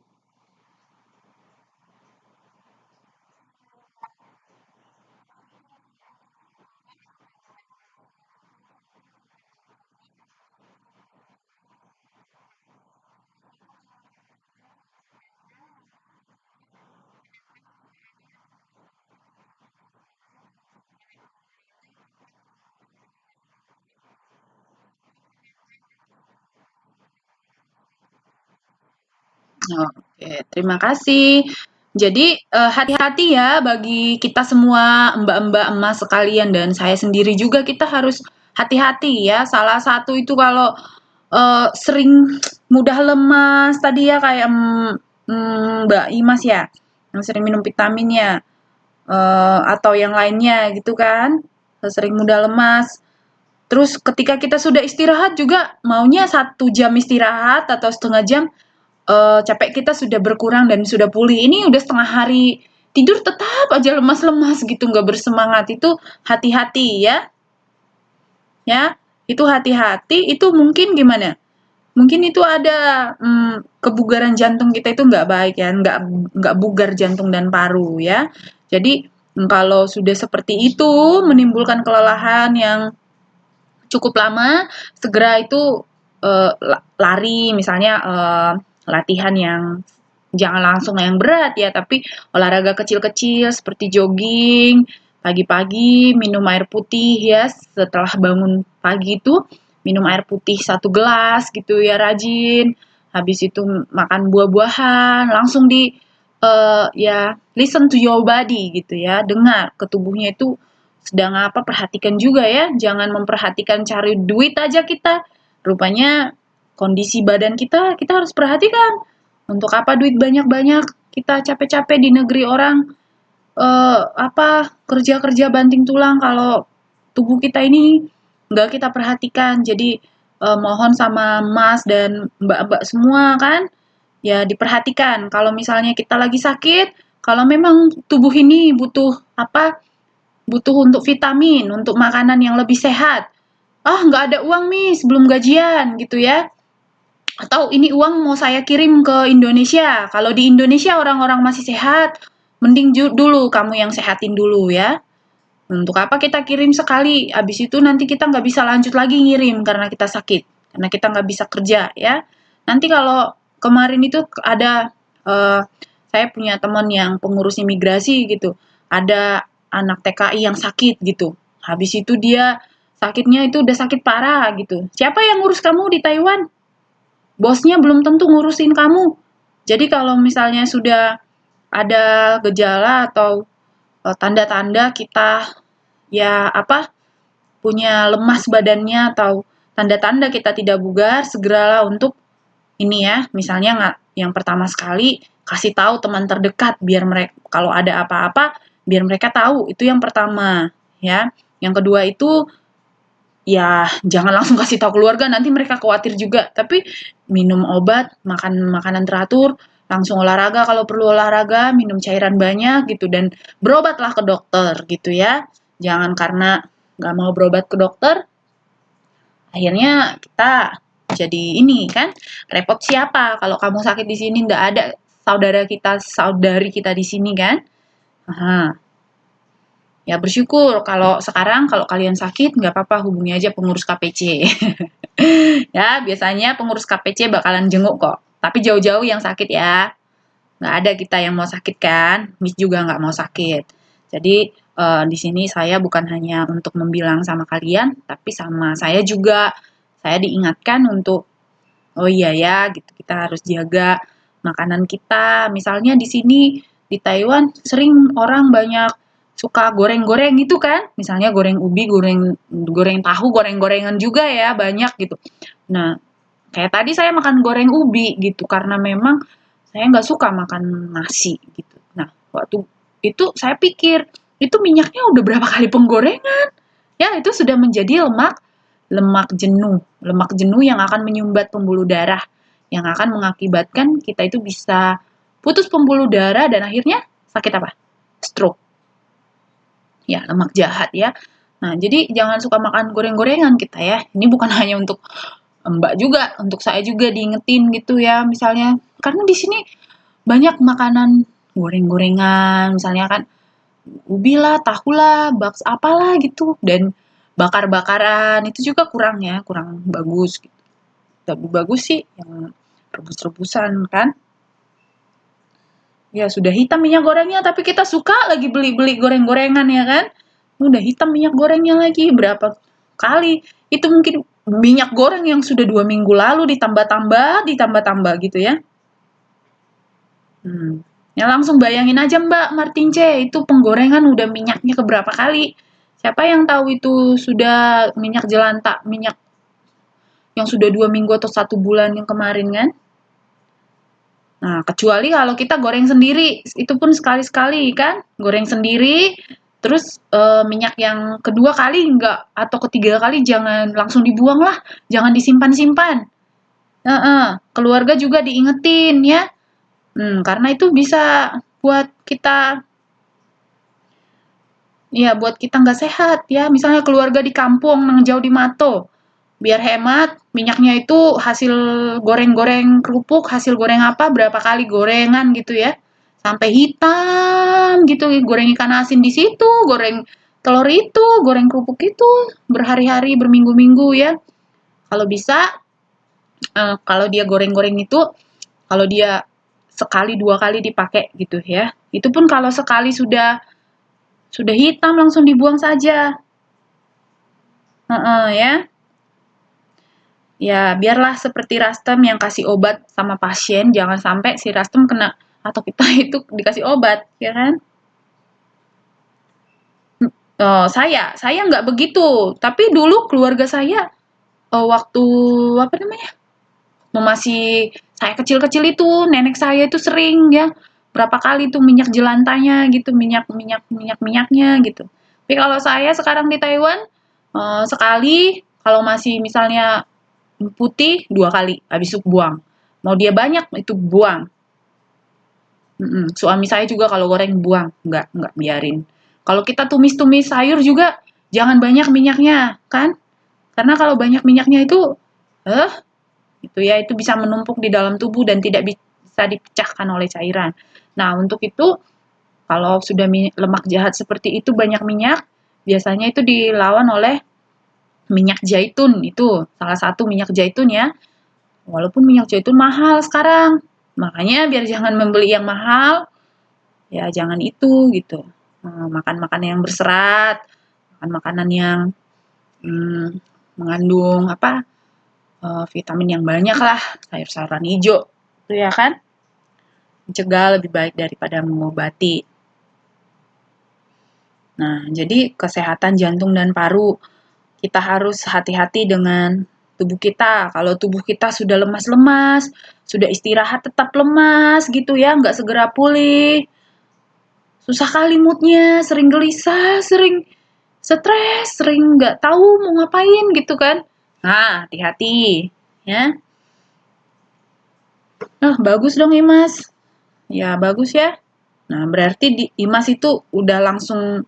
Oke, terima kasih. Jadi hati-hati ya bagi kita semua mbak-mbak emas sekalian dan saya sendiri juga kita harus hati-hati ya. Salah satu itu kalau sering mudah lemas tadi ya kayak Mbak Imas ya, yang sering minum vitaminnya atau yang lainnya gitu kan, sering mudah lemas. Terus ketika kita sudah istirahat juga maunya 1 jam istirahat atau setengah jam capek kita sudah berkurang dan sudah pulih. Ini udah setengah hari tidur tetap aja lemas-lemas gitu, nggak bersemangat. Itu hati-hati ya, ya. Itu hati-hati. Itu mungkin gimana? Mungkin itu ada kebugaran jantung kita itu nggak baik ya, nggak bugar jantung dan paru ya. Jadi kalau sudah seperti itu menimbulkan kelelahan yang cukup lama, segera itu lari misalnya latihan yang jangan langsung yang berat ya, tapi olahraga kecil-kecil seperti jogging, pagi-pagi minum air putih ya, setelah bangun pagi itu minum air putih 1 gelas gitu ya rajin, habis itu makan buah-buahan, langsung ya listen to your body gitu ya, dengar ke tubuhnya itu sedang apa, perhatikan juga ya, jangan memperhatikan cari duit aja kita, rupanya kondisi badan kita harus perhatikan. Untuk apa duit banyak-banyak, kita capek-capek di negeri orang, kerja-kerja banting tulang kalau tubuh kita ini nggak kita perhatikan. Jadi mohon sama Mas dan Mbak-mbak semua kan, ya diperhatikan. Kalau misalnya kita lagi sakit, kalau memang tubuh ini butuh untuk vitamin, untuk makanan yang lebih sehat. Ah, nggak ada uang nih sebelum gajian gitu ya. Atau ini uang mau saya kirim ke Indonesia. Kalau di Indonesia orang-orang masih sehat, mending dulu kamu yang sehatin dulu ya. Untuk apa kita kirim sekali, habis itu nanti kita nggak bisa lanjut lagi ngirim karena kita sakit, karena kita nggak bisa kerja ya. Nanti kalau kemarin itu ada, saya punya teman yang pengurus imigrasi gitu, ada anak TKI yang sakit gitu, habis itu dia sakitnya itu udah sakit parah gitu. Siapa yang ngurus kamu di Taiwan? Bosnya belum tentu ngurusin kamu. Jadi kalau misalnya sudah ada gejala atau tanda-tanda kita ya punya lemas badannya atau tanda-tanda kita tidak bugar, segeralah untuk ini ya, misalnya yang pertama sekali kasih tahu teman terdekat biar mereka kalau ada apa-apa biar mereka tahu, itu yang pertama ya. Yang kedua itu ya jangan langsung kasih tahu keluarga, nanti mereka khawatir juga. Tapi minum obat, makan makanan teratur, langsung olahraga kalau perlu olahraga, minum cairan banyak gitu, dan berobatlah ke dokter gitu ya. Jangan karena nggak mau berobat ke dokter, akhirnya kita jadi ini kan repot siapa kalau kamu sakit di sini nggak ada saudari kita di sini kan. Aha. Ya bersyukur kalau sekarang kalau kalian sakit nggak apa-apa, hubungi aja pengurus KPC. Ya biasanya pengurus KPC bakalan jenguk kok, tapi jauh-jauh yang sakit ya, nggak ada kita yang mau sakit kan, Miss juga nggak mau sakit. Jadi di sini saya bukan hanya untuk membilang sama kalian, tapi sama saya juga, saya diingatkan untuk oh iya ya gitu, kita harus jaga makanan kita. Misalnya di sini di Taiwan sering orang banyak suka goreng-goreng gitu kan, misalnya goreng ubi, goreng tahu, goreng-gorengan juga ya banyak gitu. Nah kayak tadi saya makan goreng ubi gitu karena memang saya nggak suka makan nasi gitu. Nah waktu itu saya pikir itu minyaknya udah berapa kali penggorengan ya, itu sudah menjadi lemak jenuh yang akan menyumbat pembuluh darah, yang akan mengakibatkan kita itu bisa putus pembuluh darah dan akhirnya sakit apa? Stroke. Ya, lemak jahat ya. Nah, jadi jangan suka makan goreng-gorengan kita ya. Ini bukan hanya untuk Mbak juga, untuk saya juga diingetin gitu ya, misalnya. Karena di sini banyak makanan goreng-gorengan, misalnya kan ubi lah, tahu lah, baks apalah gitu, dan bakar-bakaran itu juga kurang ya, kurang bagus gitu. Lebih bagus sih yang rebus-rebusan kan. Ya sudah hitam minyak gorengnya, tapi kita suka lagi beli-beli goreng-gorengan ya kan. Udah hitam minyak gorengnya lagi, berapa kali. Itu mungkin minyak goreng yang sudah 2 minggu lalu ditambah-tambah gitu ya. Ya langsung bayangin aja Mbak Martin C, itu penggorengan udah minyaknya keberapa kali. Siapa yang tahu itu sudah minyak jelantah, minyak yang sudah 2 minggu atau 1 bulan yang kemarin kan. Nah, kecuali kalau kita goreng sendiri, itu pun sekali-sekali kan, goreng sendiri, terus minyak yang kedua kali enggak, atau ketiga kali jangan langsung dibuang lah, jangan disimpan-simpan. Keluarga juga diingetin ya, karena itu bisa buat kita, ya buat kita nggak sehat ya, misalnya keluarga di kampung, nang jauh di Mato, biar hemat, minyaknya itu hasil goreng-goreng kerupuk, hasil goreng apa, berapa kali gorengan gitu ya. Sampai hitam gitu, goreng ikan asin di situ, goreng telur itu, goreng kerupuk itu, berhari-hari, berminggu-minggu ya. Kalau bisa, kalau dia goreng-goreng itu, kalau dia sekali 2 kali dipakai gitu ya. Itu pun kalau sekali sudah hitam langsung dibuang saja. Ya. Ya, biarlah seperti Rastem yang kasih obat sama pasien, jangan sampai si Rastem kena atau kita itu dikasih obat, ya kan? Saya nggak begitu, tapi dulu keluarga saya waktu apa namanya, masih saya kecil-kecil itu nenek saya itu sering ya berapa kali tuh minyak jelantahnya gitu, minyaknya gitu. Tapi kalau saya sekarang di Taiwan sekali, kalau masih misalnya putih 2 kali, habis itu buang. Mau dia banyak itu buang. Suami saya juga kalau goreng buang, nggak biarin. Kalau kita tumis-tumis sayur juga jangan banyak minyaknya, kan? Karena kalau banyak minyaknya itu ya itu bisa menumpuk di dalam tubuh dan tidak bisa dipecahkan oleh cairan. Nah, untuk itu kalau sudah lemak jahat seperti itu banyak minyak, biasanya itu dilawan oleh minyak zaitun, itu salah satu minyak zaitun ya. Walaupun minyak zaitun mahal sekarang, makanya biar jangan membeli yang mahal, ya jangan itu gitu. Makan makanan yang berserat, makan makanan yang mengandung vitamin yang banyak lah, sayur-sayuran hijau, itu ya kan? Mencegah lebih baik daripada mengobati. Nah, jadi kesehatan jantung dan paru kita harus hati-hati dengan tubuh kita. Kalau tubuh kita sudah lemas-lemas, sudah istirahat tetap lemas gitu ya, nggak segera pulih, susah kali moodnya, sering gelisah, sering stres, sering nggak tahu mau ngapain gitu kan. Nah, hati-hati ya. Nah, bagus dong Imas. Ya, bagus ya. Nah, berarti Imas itu udah langsung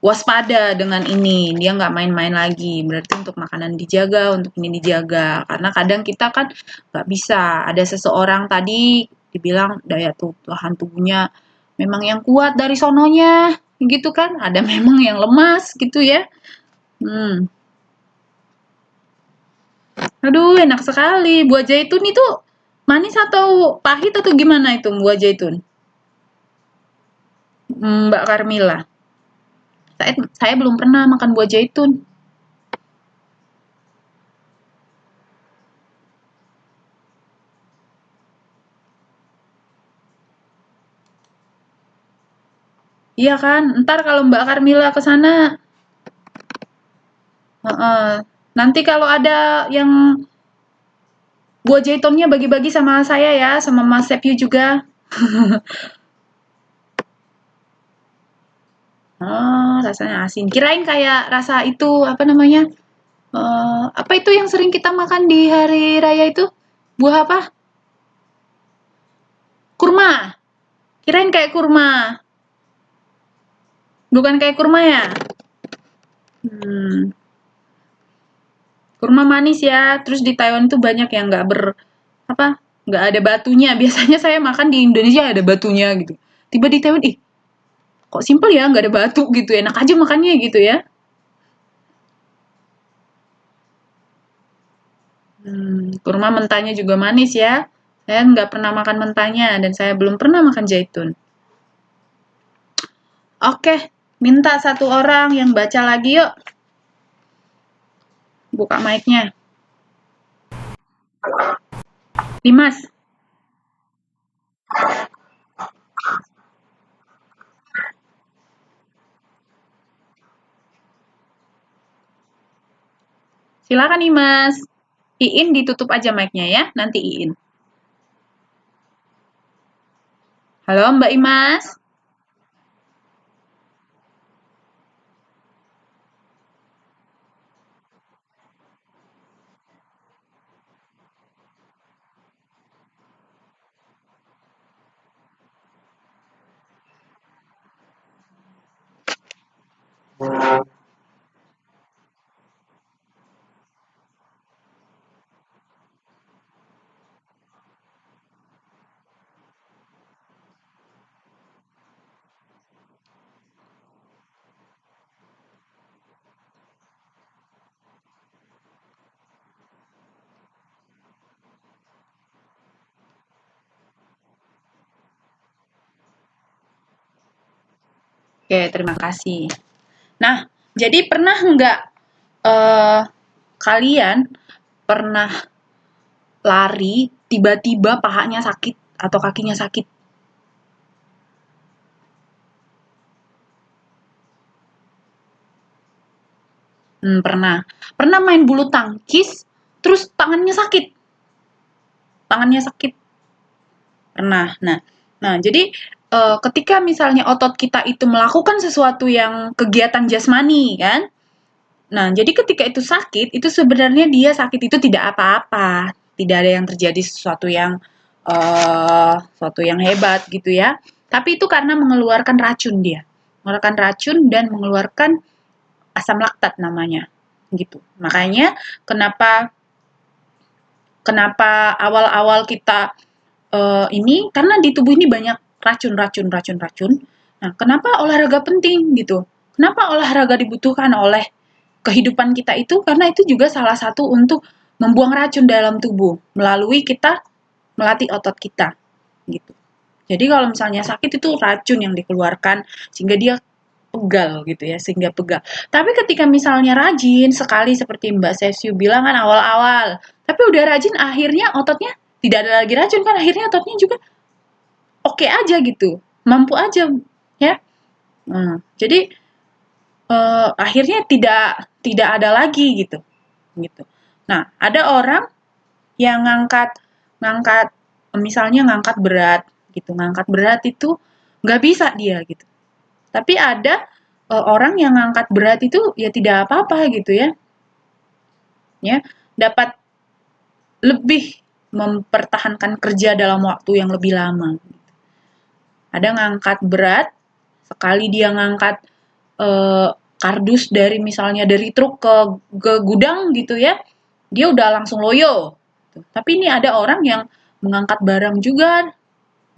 waspada dengan ini. Dia nggak main-main lagi. Berarti untuk makanan dijaga, untuk ini dijaga. Karena kadang kita kan nggak bisa. Ada seseorang tadi dibilang daya tahan tubuhnya memang yang kuat dari sononya. Gitu kan. Ada memang yang lemas gitu ya. Aduh, enak sekali. Buah zaitun itu manis atau pahit atau gimana itu buah zaitun? Mbak Karmila. Saya belum pernah makan buah zaitun. Iya kan? Ntar kalau Mbak Karmila ke sana, nanti kalau ada yang buah zaitunnya bagi-bagi sama saya ya, sama Mas Sepyu juga. Oh, rasanya asin. Kirain kayak rasa itu apa namanya? Apa itu yang sering kita makan di hari raya itu? Buah apa? Kurma. Kirain kayak kurma. Bukan kayak kurma ya? Hmm, kurma manis ya. Terus di Taiwan tuh banyak yang apa? Nggak ada batunya. Biasanya saya makan di Indonesia ada batunya gitu. Tiba di Taiwan, ih, kok simpel ya, nggak ada batu gitu. Enak aja makannya gitu ya. Kurma mentahnya juga manis ya. Saya nggak pernah makan mentahnya dan saya belum pernah makan zaitun. Oke, minta satu orang yang baca lagi yuk. Buka mic-nya. Dimas, silakan Dimas. Iin ditutup aja mic-nya ya, nanti Iin. Halo Mbak Imas. Oke, terima kasih. Nah, jadi pernah nggak eh, kalian pernah lari tiba-tiba pahanya sakit atau kakinya sakit? Pernah. Pernah main bulu tangkis, terus tangannya sakit. Tangannya sakit. Pernah. Nah, jadi ketika misalnya otot kita itu melakukan sesuatu yang kegiatan jasmani kan. Nah, jadi ketika itu sakit, itu sebenarnya dia sakit itu tidak apa-apa. Tidak ada yang terjadi sesuatu yang hebat gitu ya. Tapi itu karena mengeluarkan racun dia. Mengeluarkan racun dan mengeluarkan asam laktat namanya gitu. Makanya kenapa kenapa awal-awal kita ini karena di tubuh ini banyak racun. Nah, kenapa olahraga penting gitu? Kenapa olahraga dibutuhkan oleh kehidupan kita itu? Karena itu juga salah satu untuk membuang racun dalam tubuh melalui kita melatih otot kita gitu. Jadi kalau misalnya sakit itu racun yang dikeluarkan sehingga dia pegal gitu ya, sehingga pegal. Tapi ketika misalnya rajin sekali seperti Mbak Sesiu bilang kan awal-awal, tapi udah rajin akhirnya ototnya tidak ada lagi racun kan akhirnya ototnya juga oke aja gitu, mampu aja ya. Jadi akhirnya tidak tidak ada lagi gitu. Nah, ada orang yang ngangkat misalnya ngangkat berat gitu. Ngangkat berat itu nggak bisa dia gitu. Tapi ada orang yang ngangkat berat itu ya tidak apa-apa gitu ya. Ya, dapat lebih mempertahankan kerja dalam waktu yang lebih lama. Ada ngangkat berat, sekali dia ngangkat kardus dari misalnya dari truk ke gudang gitu ya, dia udah langsung loyo. Tapi ini ada orang yang mengangkat barang juga,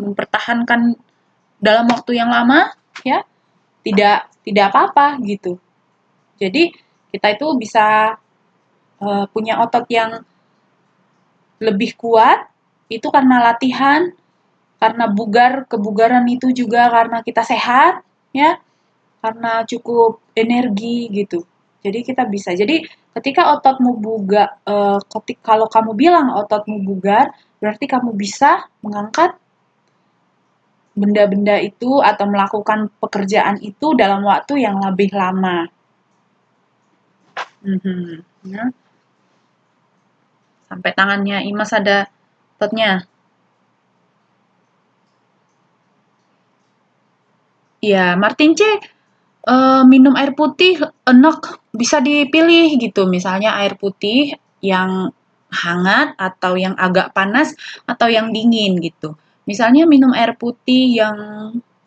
mempertahankan dalam waktu yang lama, ya tidak apa-apa gitu. Jadi kita itu bisa punya otot yang lebih kuat, itu karena latihan, karena kebugaran itu juga karena kita sehat, ya, karena cukup energi gitu. Jadi kita bisa. Jadi ketika ototmu bugar, kalau kamu bilang ototmu bugar, berarti kamu bisa mengangkat benda-benda itu atau melakukan pekerjaan itu dalam waktu yang lebih lama. Ya. Sampai tangannya Imas ada ototnya. Ya, Martin C, minum air putih enak, bisa dipilih gitu. Misalnya air putih yang hangat atau yang agak panas atau yang dingin gitu. Misalnya minum air putih yang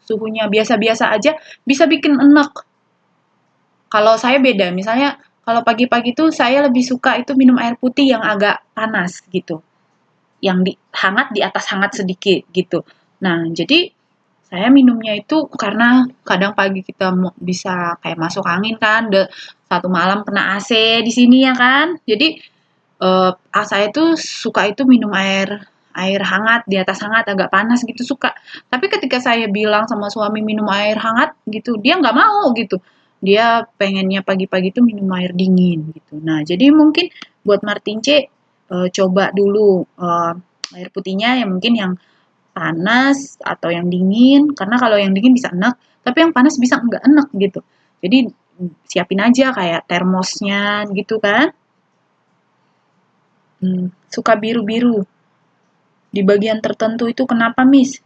suhunya biasa-biasa aja bisa bikin enak. Kalau saya beda, misalnya kalau pagi-pagi tuh saya lebih suka itu minum air putih yang agak panas gitu. Yang hangat di atas hangat sedikit gitu. Nah, jadi saya minumnya itu karena kadang pagi kita bisa kayak masuk angin kan, satu malam kena AC di sini ya kan. Jadi saya itu suka itu minum air hangat di atas hangat agak panas gitu suka. Tapi ketika saya bilang sama suami minum air hangat gitu, dia nggak mau gitu. Dia pengennya pagi-pagi itu minum air dingin gitu. Nah, jadi mungkin buat Martin C coba dulu air putihnya yang mungkin yang panas atau yang dingin, karena kalau yang dingin bisa enak, tapi yang panas bisa nggak enak gitu. Jadi siapin aja kayak termosnya gitu kan. Suka biru-biru di bagian tertentu itu kenapa, Miss?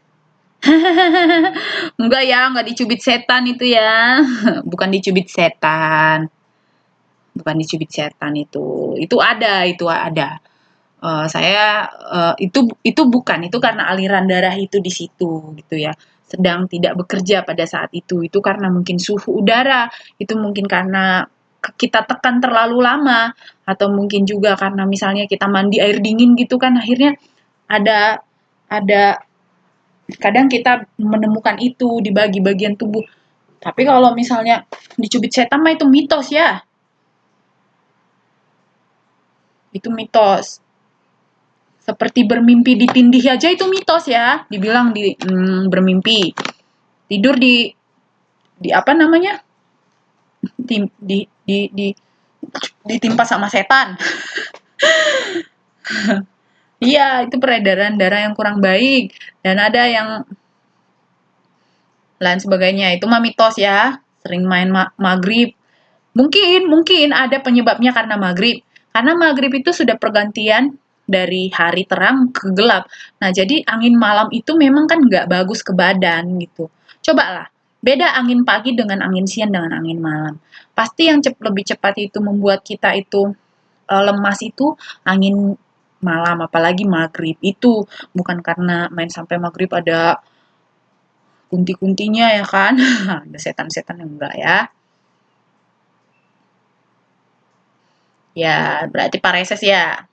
Enggak ya, enggak dicubit setan itu ya. Bukan dicubit setan. Bukan dicubit setan itu. Itu ada. Saya itu bukan itu karena aliran darah itu di situ gitu ya sedang tidak bekerja pada saat itu karena mungkin suhu udara itu mungkin karena kita tekan terlalu lama atau mungkin juga karena misalnya kita mandi air dingin gitu kan akhirnya ada kadang kita menemukan itu di bagian tubuh tapi kalau misalnya dicubit setan mah itu mitos ya itu mitos seperti bermimpi ditindih aja itu mitos ya dibilang bermimpi tidur di apa namanya ditimpa sama setan iya itu peredaran darah yang kurang baik dan ada yang lain sebagainya itu mah mitos ya sering main maghrib mungkin ada penyebabnya karena maghrib itu sudah pergantian dari hari terang ke gelap. Nah, jadi angin malam itu memang kan nggak bagus ke badan gitu. Cobalah, beda angin pagi dengan angin siang dengan angin malam. Pasti yang lebih cepat itu membuat kita itu lemas itu angin malam, apalagi maghrib. Itu bukan karena main sampai maghrib ada kunti-kuntinya ya kan. Ada setan-setan yang enggak ya. Ya, berarti pareses ya.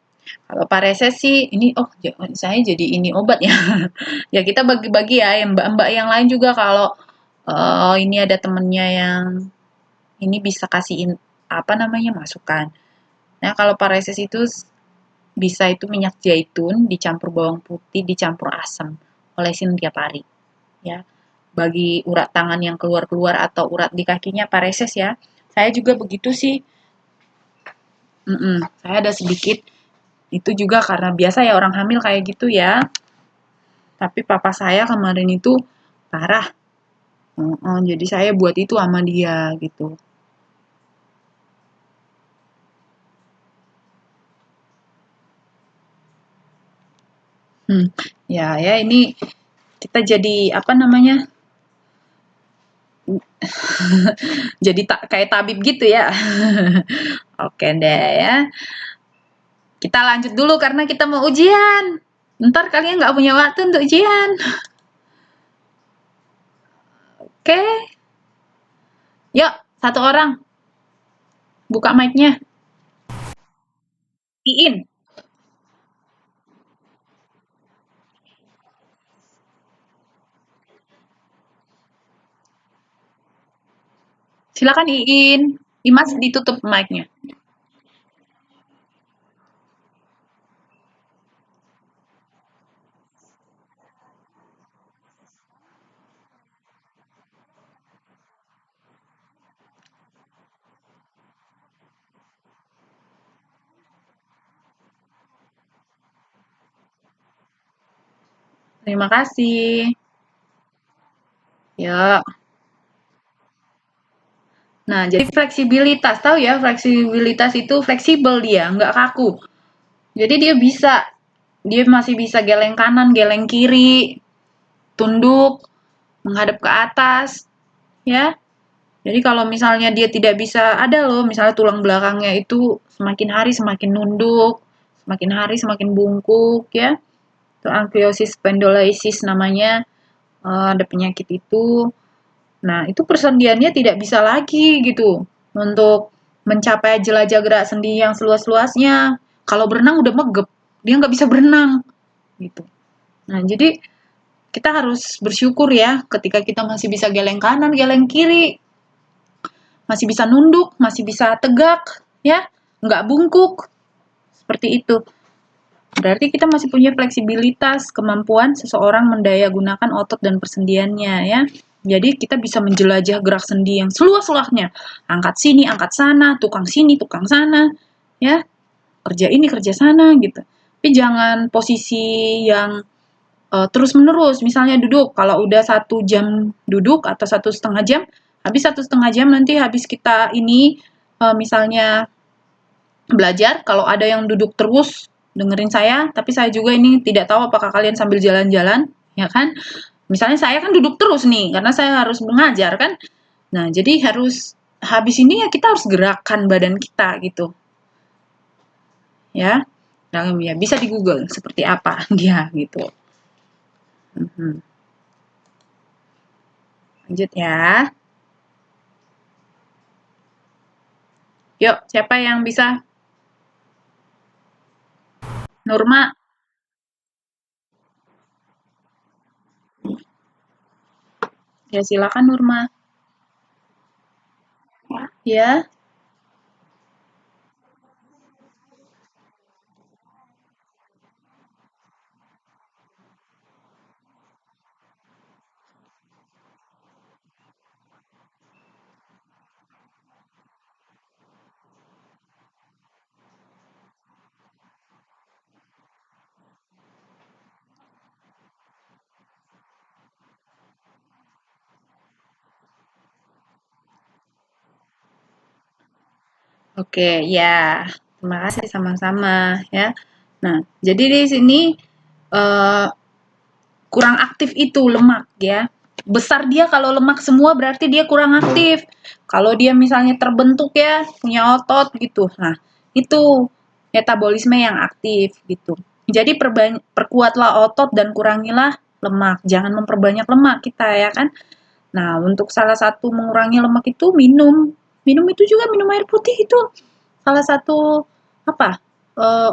Kalau pareses sih ini saya jadi ini obat ya. Ya kita bagi-bagi ya yang mbak-mbak yang lain juga kalau ini ada temennya yang ini bisa kasihin apa namanya masukan. Nah, kalau pareses itu bisa itu minyak zaitun dicampur bawang putih dicampur asam. Olesin tiap hari ya. Bagi urat tangan yang keluar-keluar atau urat di kakinya pareses ya. Saya juga begitu sih. Saya ada sedikit itu juga karena biasa ya orang hamil kayak gitu ya. Tapi papa saya kemarin itu parah. Jadi saya buat itu sama dia gitu. Ya, ya ini kita jadi apa namanya? Jadi kayak tabib gitu ya. Oke deh ya. Kita lanjut dulu karena kita mau ujian. Ntar kalian nggak punya waktu untuk ujian. Oke. Yuk, satu orang. Buka mic-nya. Iin. Silakan Iin. Imas ditutup mic-nya. Terima kasih. Ya. Nah, jadi fleksibilitas. Tahu ya, fleksibilitas itu fleksibel dia, nggak kaku. Jadi dia masih bisa geleng kanan, geleng kiri, tunduk, menghadap ke atas, ya. Jadi kalau misalnya dia tidak bisa, ada loh, misalnya tulang belakangnya itu semakin hari semakin nunduk, semakin hari semakin bungkuk, ya. Itu ankyliosis spondylosis namanya, ada penyakit itu. Nah, itu persendiannya tidak bisa lagi gitu untuk mencapai jelajah gerak sendi yang seluas-luasnya. Kalau berenang udah megep, dia nggak bisa berenang gitu. Nah, jadi kita harus bersyukur ya ketika kita masih bisa geleng kanan, geleng kiri, masih bisa nunduk, masih bisa tegak, ya, nggak bungkuk, seperti itu. Berarti kita masih punya fleksibilitas, kemampuan seseorang mendaya gunakan otot dan persendiannya, ya. Jadi kita bisa menjelajah gerak sendi yang seluas-luasnya. Angkat sini, angkat sana, tukang sini, tukang sana, ya. Kerja ini, kerja sana, gitu. Tapi jangan posisi yang terus-menerus. Misalnya duduk, kalau udah 1 jam duduk atau 1,5 jam, habis 1,5 jam nanti habis kita ini misalnya belajar, kalau ada yang duduk terus dengerin saya, tapi saya juga ini tidak tahu apakah kalian sambil jalan-jalan, ya kan? Misalnya saya kan duduk terus nih, karena saya harus mengajar kan. Nah, jadi harus habis ini ya kita harus gerakan badan kita gitu. Ya. Nah, ya bisa di Google seperti apa dia gitu. Lanjut ya. Yuk, siapa yang bisa? Nurma. Ya, silakan Nurma. Ya. Oke, ya. Terima kasih sama-sama ya. Nah, jadi di sini eh, kurang aktif itu lemak ya. Besar dia kalau lemak semua berarti dia kurang aktif. Kalau dia misalnya terbentuk ya, punya otot gitu. Nah, itu metabolisme yang aktif gitu. Jadi perkuatlah otot dan kurangilah lemak. Jangan memperbanyak lemak kita ya kan. Nah, untuk salah satu mengurangi lemak itu minum. Minum itu juga minum air putih itu salah satu apa?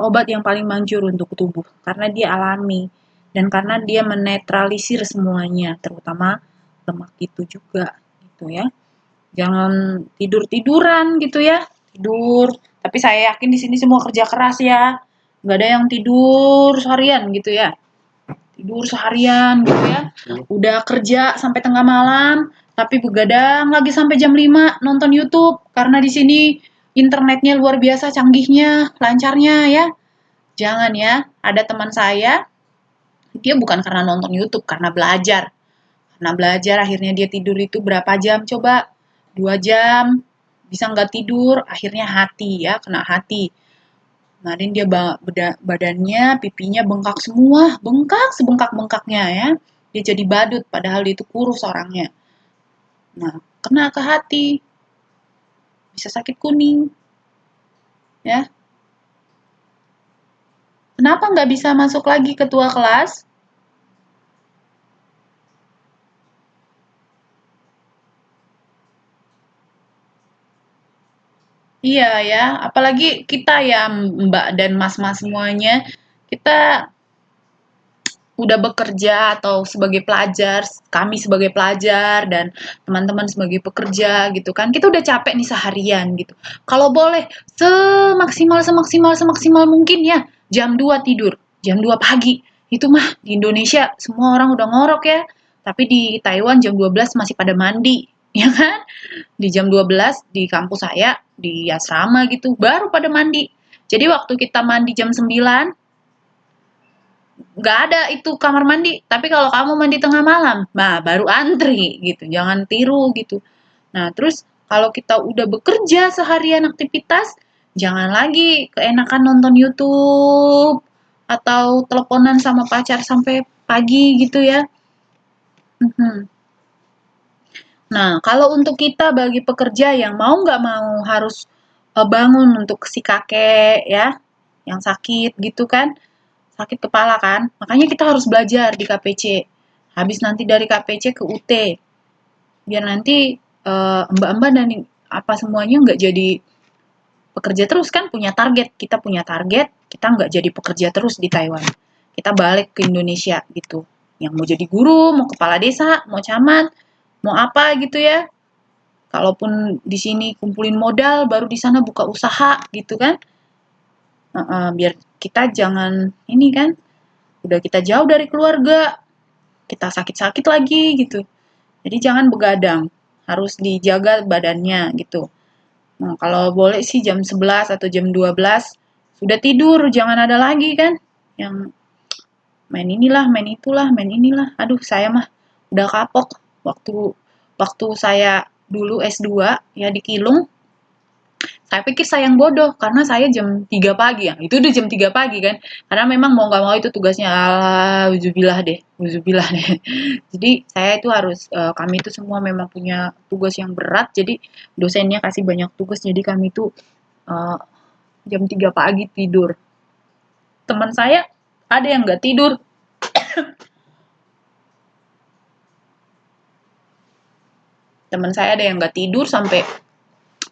Obat yang paling manjur untuk tubuh karena dia alami dan karena dia menetralisir semuanya, terutama lemak itu juga gitu ya. Jangan tidur-tiduran gitu ya. Tidur, tapi saya yakin di sini semua kerja keras ya. Nggak ada yang tidur seharian gitu ya. Tidur seharian gitu ya. Udah kerja sampai tengah malam, tapi begadang lagi sampai jam 5 nonton YouTube karena di sini internetnya luar biasa canggihnya, lancarnya ya. Jangan ya. Ada teman saya, dia bukan karena nonton YouTube, karena belajar. Karena belajar akhirnya dia tidur itu berapa jam coba? 2 jam. Bisa nggak tidur, akhirnya hati ya, kena hati. Kemarin dia badannya, pipinya bengkak semua, bengkak sebengkak-bengkaknya ya. Dia jadi badut, padahal dia itu kurus orangnya. Nah, kena ke hati, bisa sakit kuning, ya. Kenapa nggak bisa masuk lagi ketua kelas? Iya ya, apalagi kita ya Mbak dan Mas-mas semuanya, kita udah bekerja atau sebagai pelajar, kami sebagai pelajar dan teman-teman sebagai pekerja gitu kan, kita udah capek nih seharian gitu. Kalau boleh semaksimal mungkin ya jam 2 tidur, jam 2 pagi. Itu mah di Indonesia semua orang udah ngorok ya. Tapi di Taiwan jam 12 masih pada mandi, ya kan? Di jam 12 di kampus saya di asrama gitu baru pada mandi. Jadi waktu kita mandi jam 9 nggak ada itu kamar mandi. Tapi kalau kamu mandi tengah malam, nah baru antri gitu. Jangan tiru gitu. Nah, terus kalau kita udah bekerja seharian aktivitas, jangan lagi keenakan nonton YouTube atau teleponan sama pacar sampai pagi gitu ya. Mhm. Nah, kalau untuk kita bagi pekerja yang mau nggak mau harus bangun untuk si kakek ya, yang sakit gitu kan, sakit kepala kan, makanya kita harus belajar di KPC. Habis nanti dari KPC ke UT, biar nanti mbak-mbak dan apa semuanya nggak jadi pekerja terus kan punya target. Kita punya target, kita nggak jadi pekerja terus di Taiwan. Kita balik ke Indonesia gitu. Yang mau jadi guru, mau kepala desa, mau camat, mau apa gitu ya. Kalaupun di sini kumpulin modal, baru di sana buka usaha gitu kan. Biar kita jangan ini kan, udah kita jauh dari keluarga, kita sakit-sakit lagi gitu. Jadi jangan begadang, harus dijaga badannya gitu. Nah, kalau boleh sih jam 11 atau jam 12 sudah tidur, jangan ada lagi kan yang main inilah, main itulah, main inilah. Aduh, saya mah udah kapok waktu waktu saya dulu S2 ya di Kilung. Saya pikir saya yang bodoh karena saya jam 3 pagi ya. Itu udah jam 3 pagi kan. Karena memang mau nggak mau itu tugasnya uzubillah deh, uzubillah deh. Jadi saya itu harus kami itu semua memang punya tugas yang berat. Jadi dosennya kasih banyak tugas. Jadi kami itu uh, jam 3 pagi tidur. Teman saya ada yang nggak tidur. Teman saya ada yang nggak tidur sampai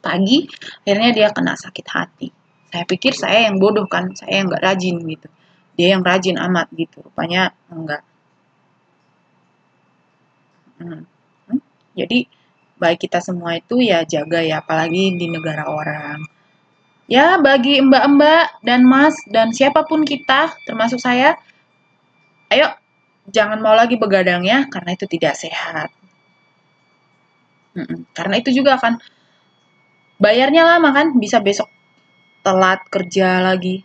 pagi. Akhirnya dia kena sakit hati. Saya pikir saya yang bodoh kan. Saya yang nggak rajin gitu. Dia yang rajin amat gitu. Rupanya enggak. Hmm. Jadi baik kita semua itu ya jaga ya, apalagi di negara orang. Ya bagi mbak-mbak dan mas dan siapapun kita, termasuk saya, ayo jangan mau lagi begadang ya, karena itu tidak sehat. Karena itu juga akan bayarnya lama kan, bisa besok telat kerja lagi,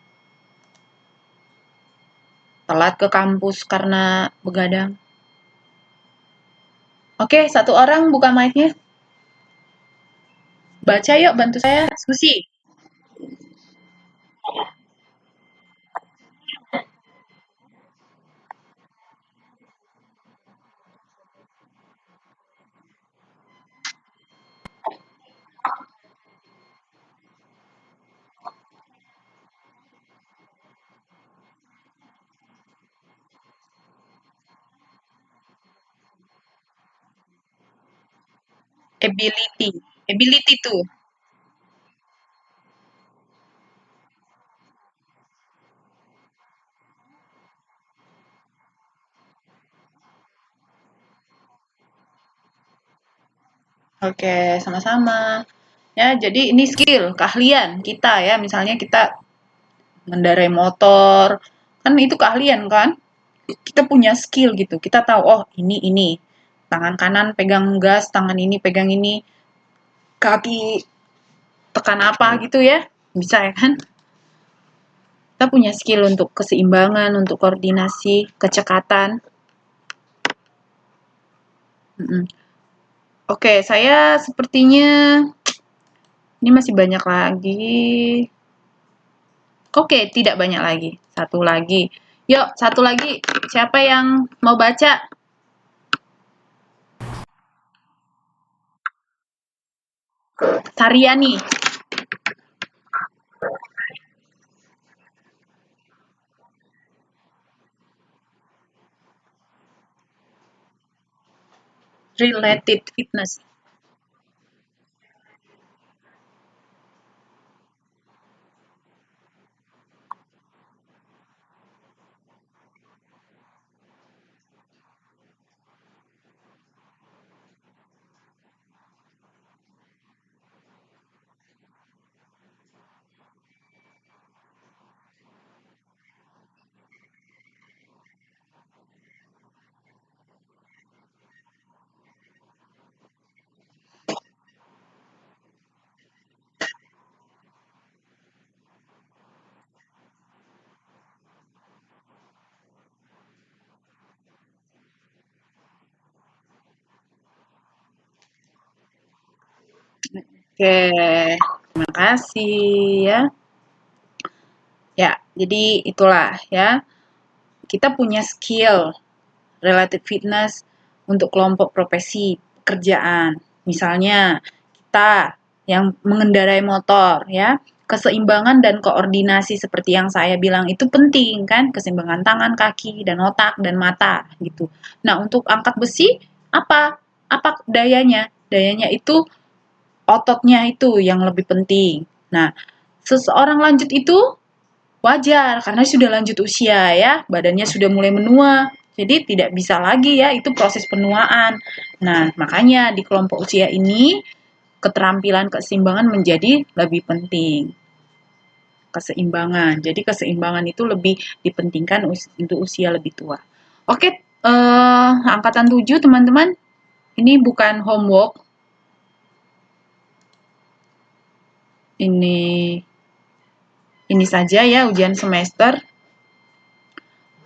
telat ke kampus karena begadang. Oke, satu orang buka mic-nya. Baca yuk, bantu saya. Susi. Ability. Ability tuh. Oke, sama-sama. Ya, jadi ini skill, keahlian kita ya. Misalnya kita mengendarai motor, kan itu keahlian kan? Kita punya skill gitu. Kita tahu, oh ini. Tangan kanan pegang gas, tangan ini pegang ini, kaki tekan apa gitu ya. Bisa ya kan? Kita punya skill untuk keseimbangan, untuk koordinasi, kecekatan. Oke, saya sepertinya ini masih banyak lagi. Oke, tidak banyak lagi. Satu lagi. Yuk, satu lagi. Siapa yang mau baca? Tariani. Related fitness. Oke, terima kasih ya. Ya, jadi itulah ya. Kita punya skill related fitness untuk kelompok profesi pekerjaan. Misalnya kita yang mengendarai motor ya, keseimbangan dan koordinasi seperti yang saya bilang itu penting kan, keseimbangan tangan, kaki dan otak dan mata gitu. Nah, untuk angkat besi apa? Apa dayanya? Dayanya itu ototnya itu yang lebih penting. Nah, seseorang lanjut itu wajar karena sudah lanjut usia ya, badannya sudah mulai menua. Jadi tidak bisa lagi ya, itu proses penuaan. Nah, makanya di kelompok usia ini keterampilan keseimbangan menjadi lebih penting. Keseimbangan. Jadi keseimbangan itu lebih dipentingkan untuk usia lebih tua. Oke, angkatan 7 teman-teman. Ini bukan homework. Ini saja ya ujian semester.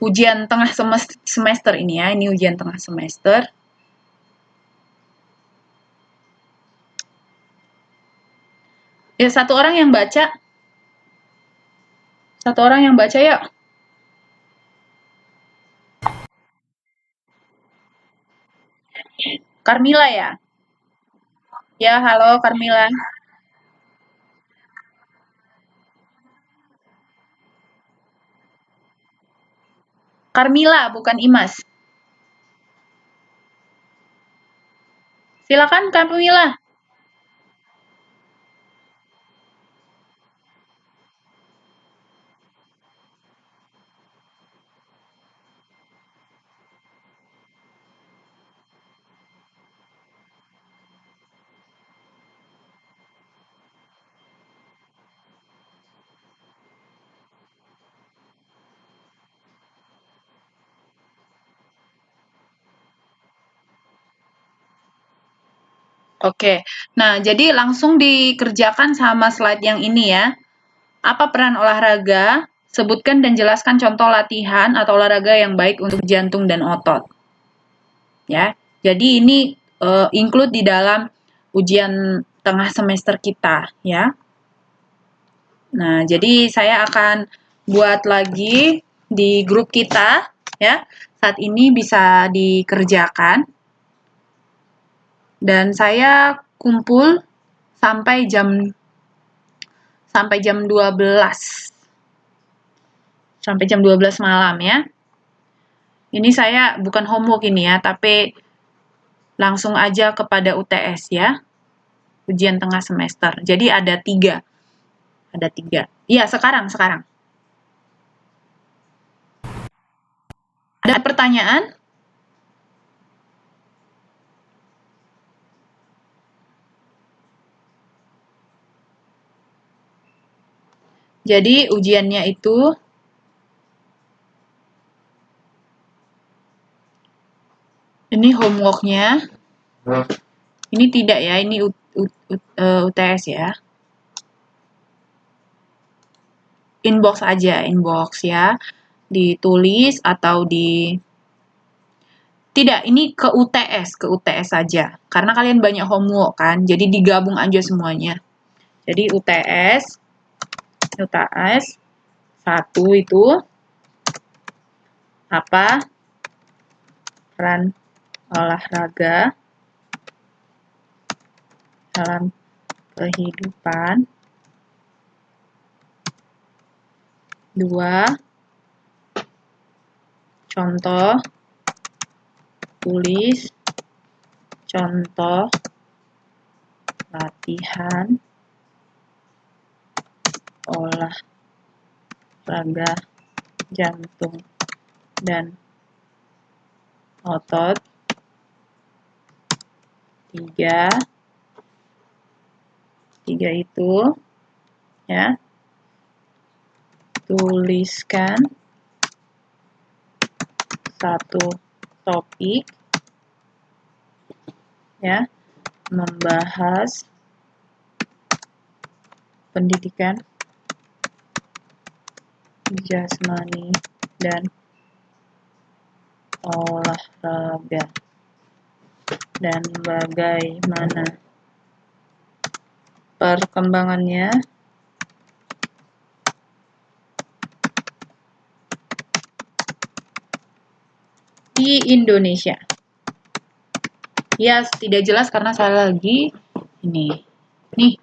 Ujian tengah semester ini ya, ini ujian tengah semester. Ya, satu orang yang baca. Satu orang yang baca ya. Carmila ya? Ya, halo Carmila. Carmila, bukan Imas. Silakan Carmila. Oke, nah jadi langsung dikerjakan sama slide yang ini ya. Apa peran olahraga? Sebutkan dan jelaskan contoh latihan atau olahraga yang baik untuk jantung dan otot. Ya, jadi ini include di dalam ujian tengah semester kita ya. Nah, jadi saya akan buat lagi di grup kita ya. Saat ini bisa dikerjakan. Dan saya kumpul sampai jam 12. Sampai jam 12 malam ya. Ini saya bukan homework ini ya, tapi langsung aja kepada UTS ya. Ujian tengah semester. Jadi ada 3. Ada 3. Iya, sekarang. Ada pertanyaan? Jadi ujiannya itu ini homeworknya. Ini tidak ya, ini UTS ya. Inbox aja, inbox ya. Ditulis atau tidak, ini ke UTS saja. Karena kalian banyak homework kan, jadi digabung aja semuanya. Jadi UTS 1 itu apa? Peran olahraga dalam kehidupan. 2. Contoh, tulis contoh latihan olahraga jantung dan otot. 3 itu ya, tuliskan satu topik ya, membahas pendidikan jasmani dan olahraga dan bagaimana perkembangannya di Indonesia. Ya, tidak jelas karena saya lagi ini. Nih.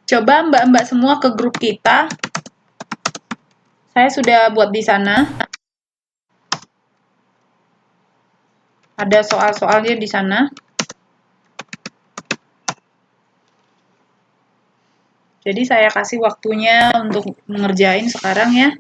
Coba mbak-mbak semua ke grup kita. Saya sudah buat di sana. Ada soal-soalnya di sana. Jadi saya kasih waktunya untuk mengerjain sekarang ya.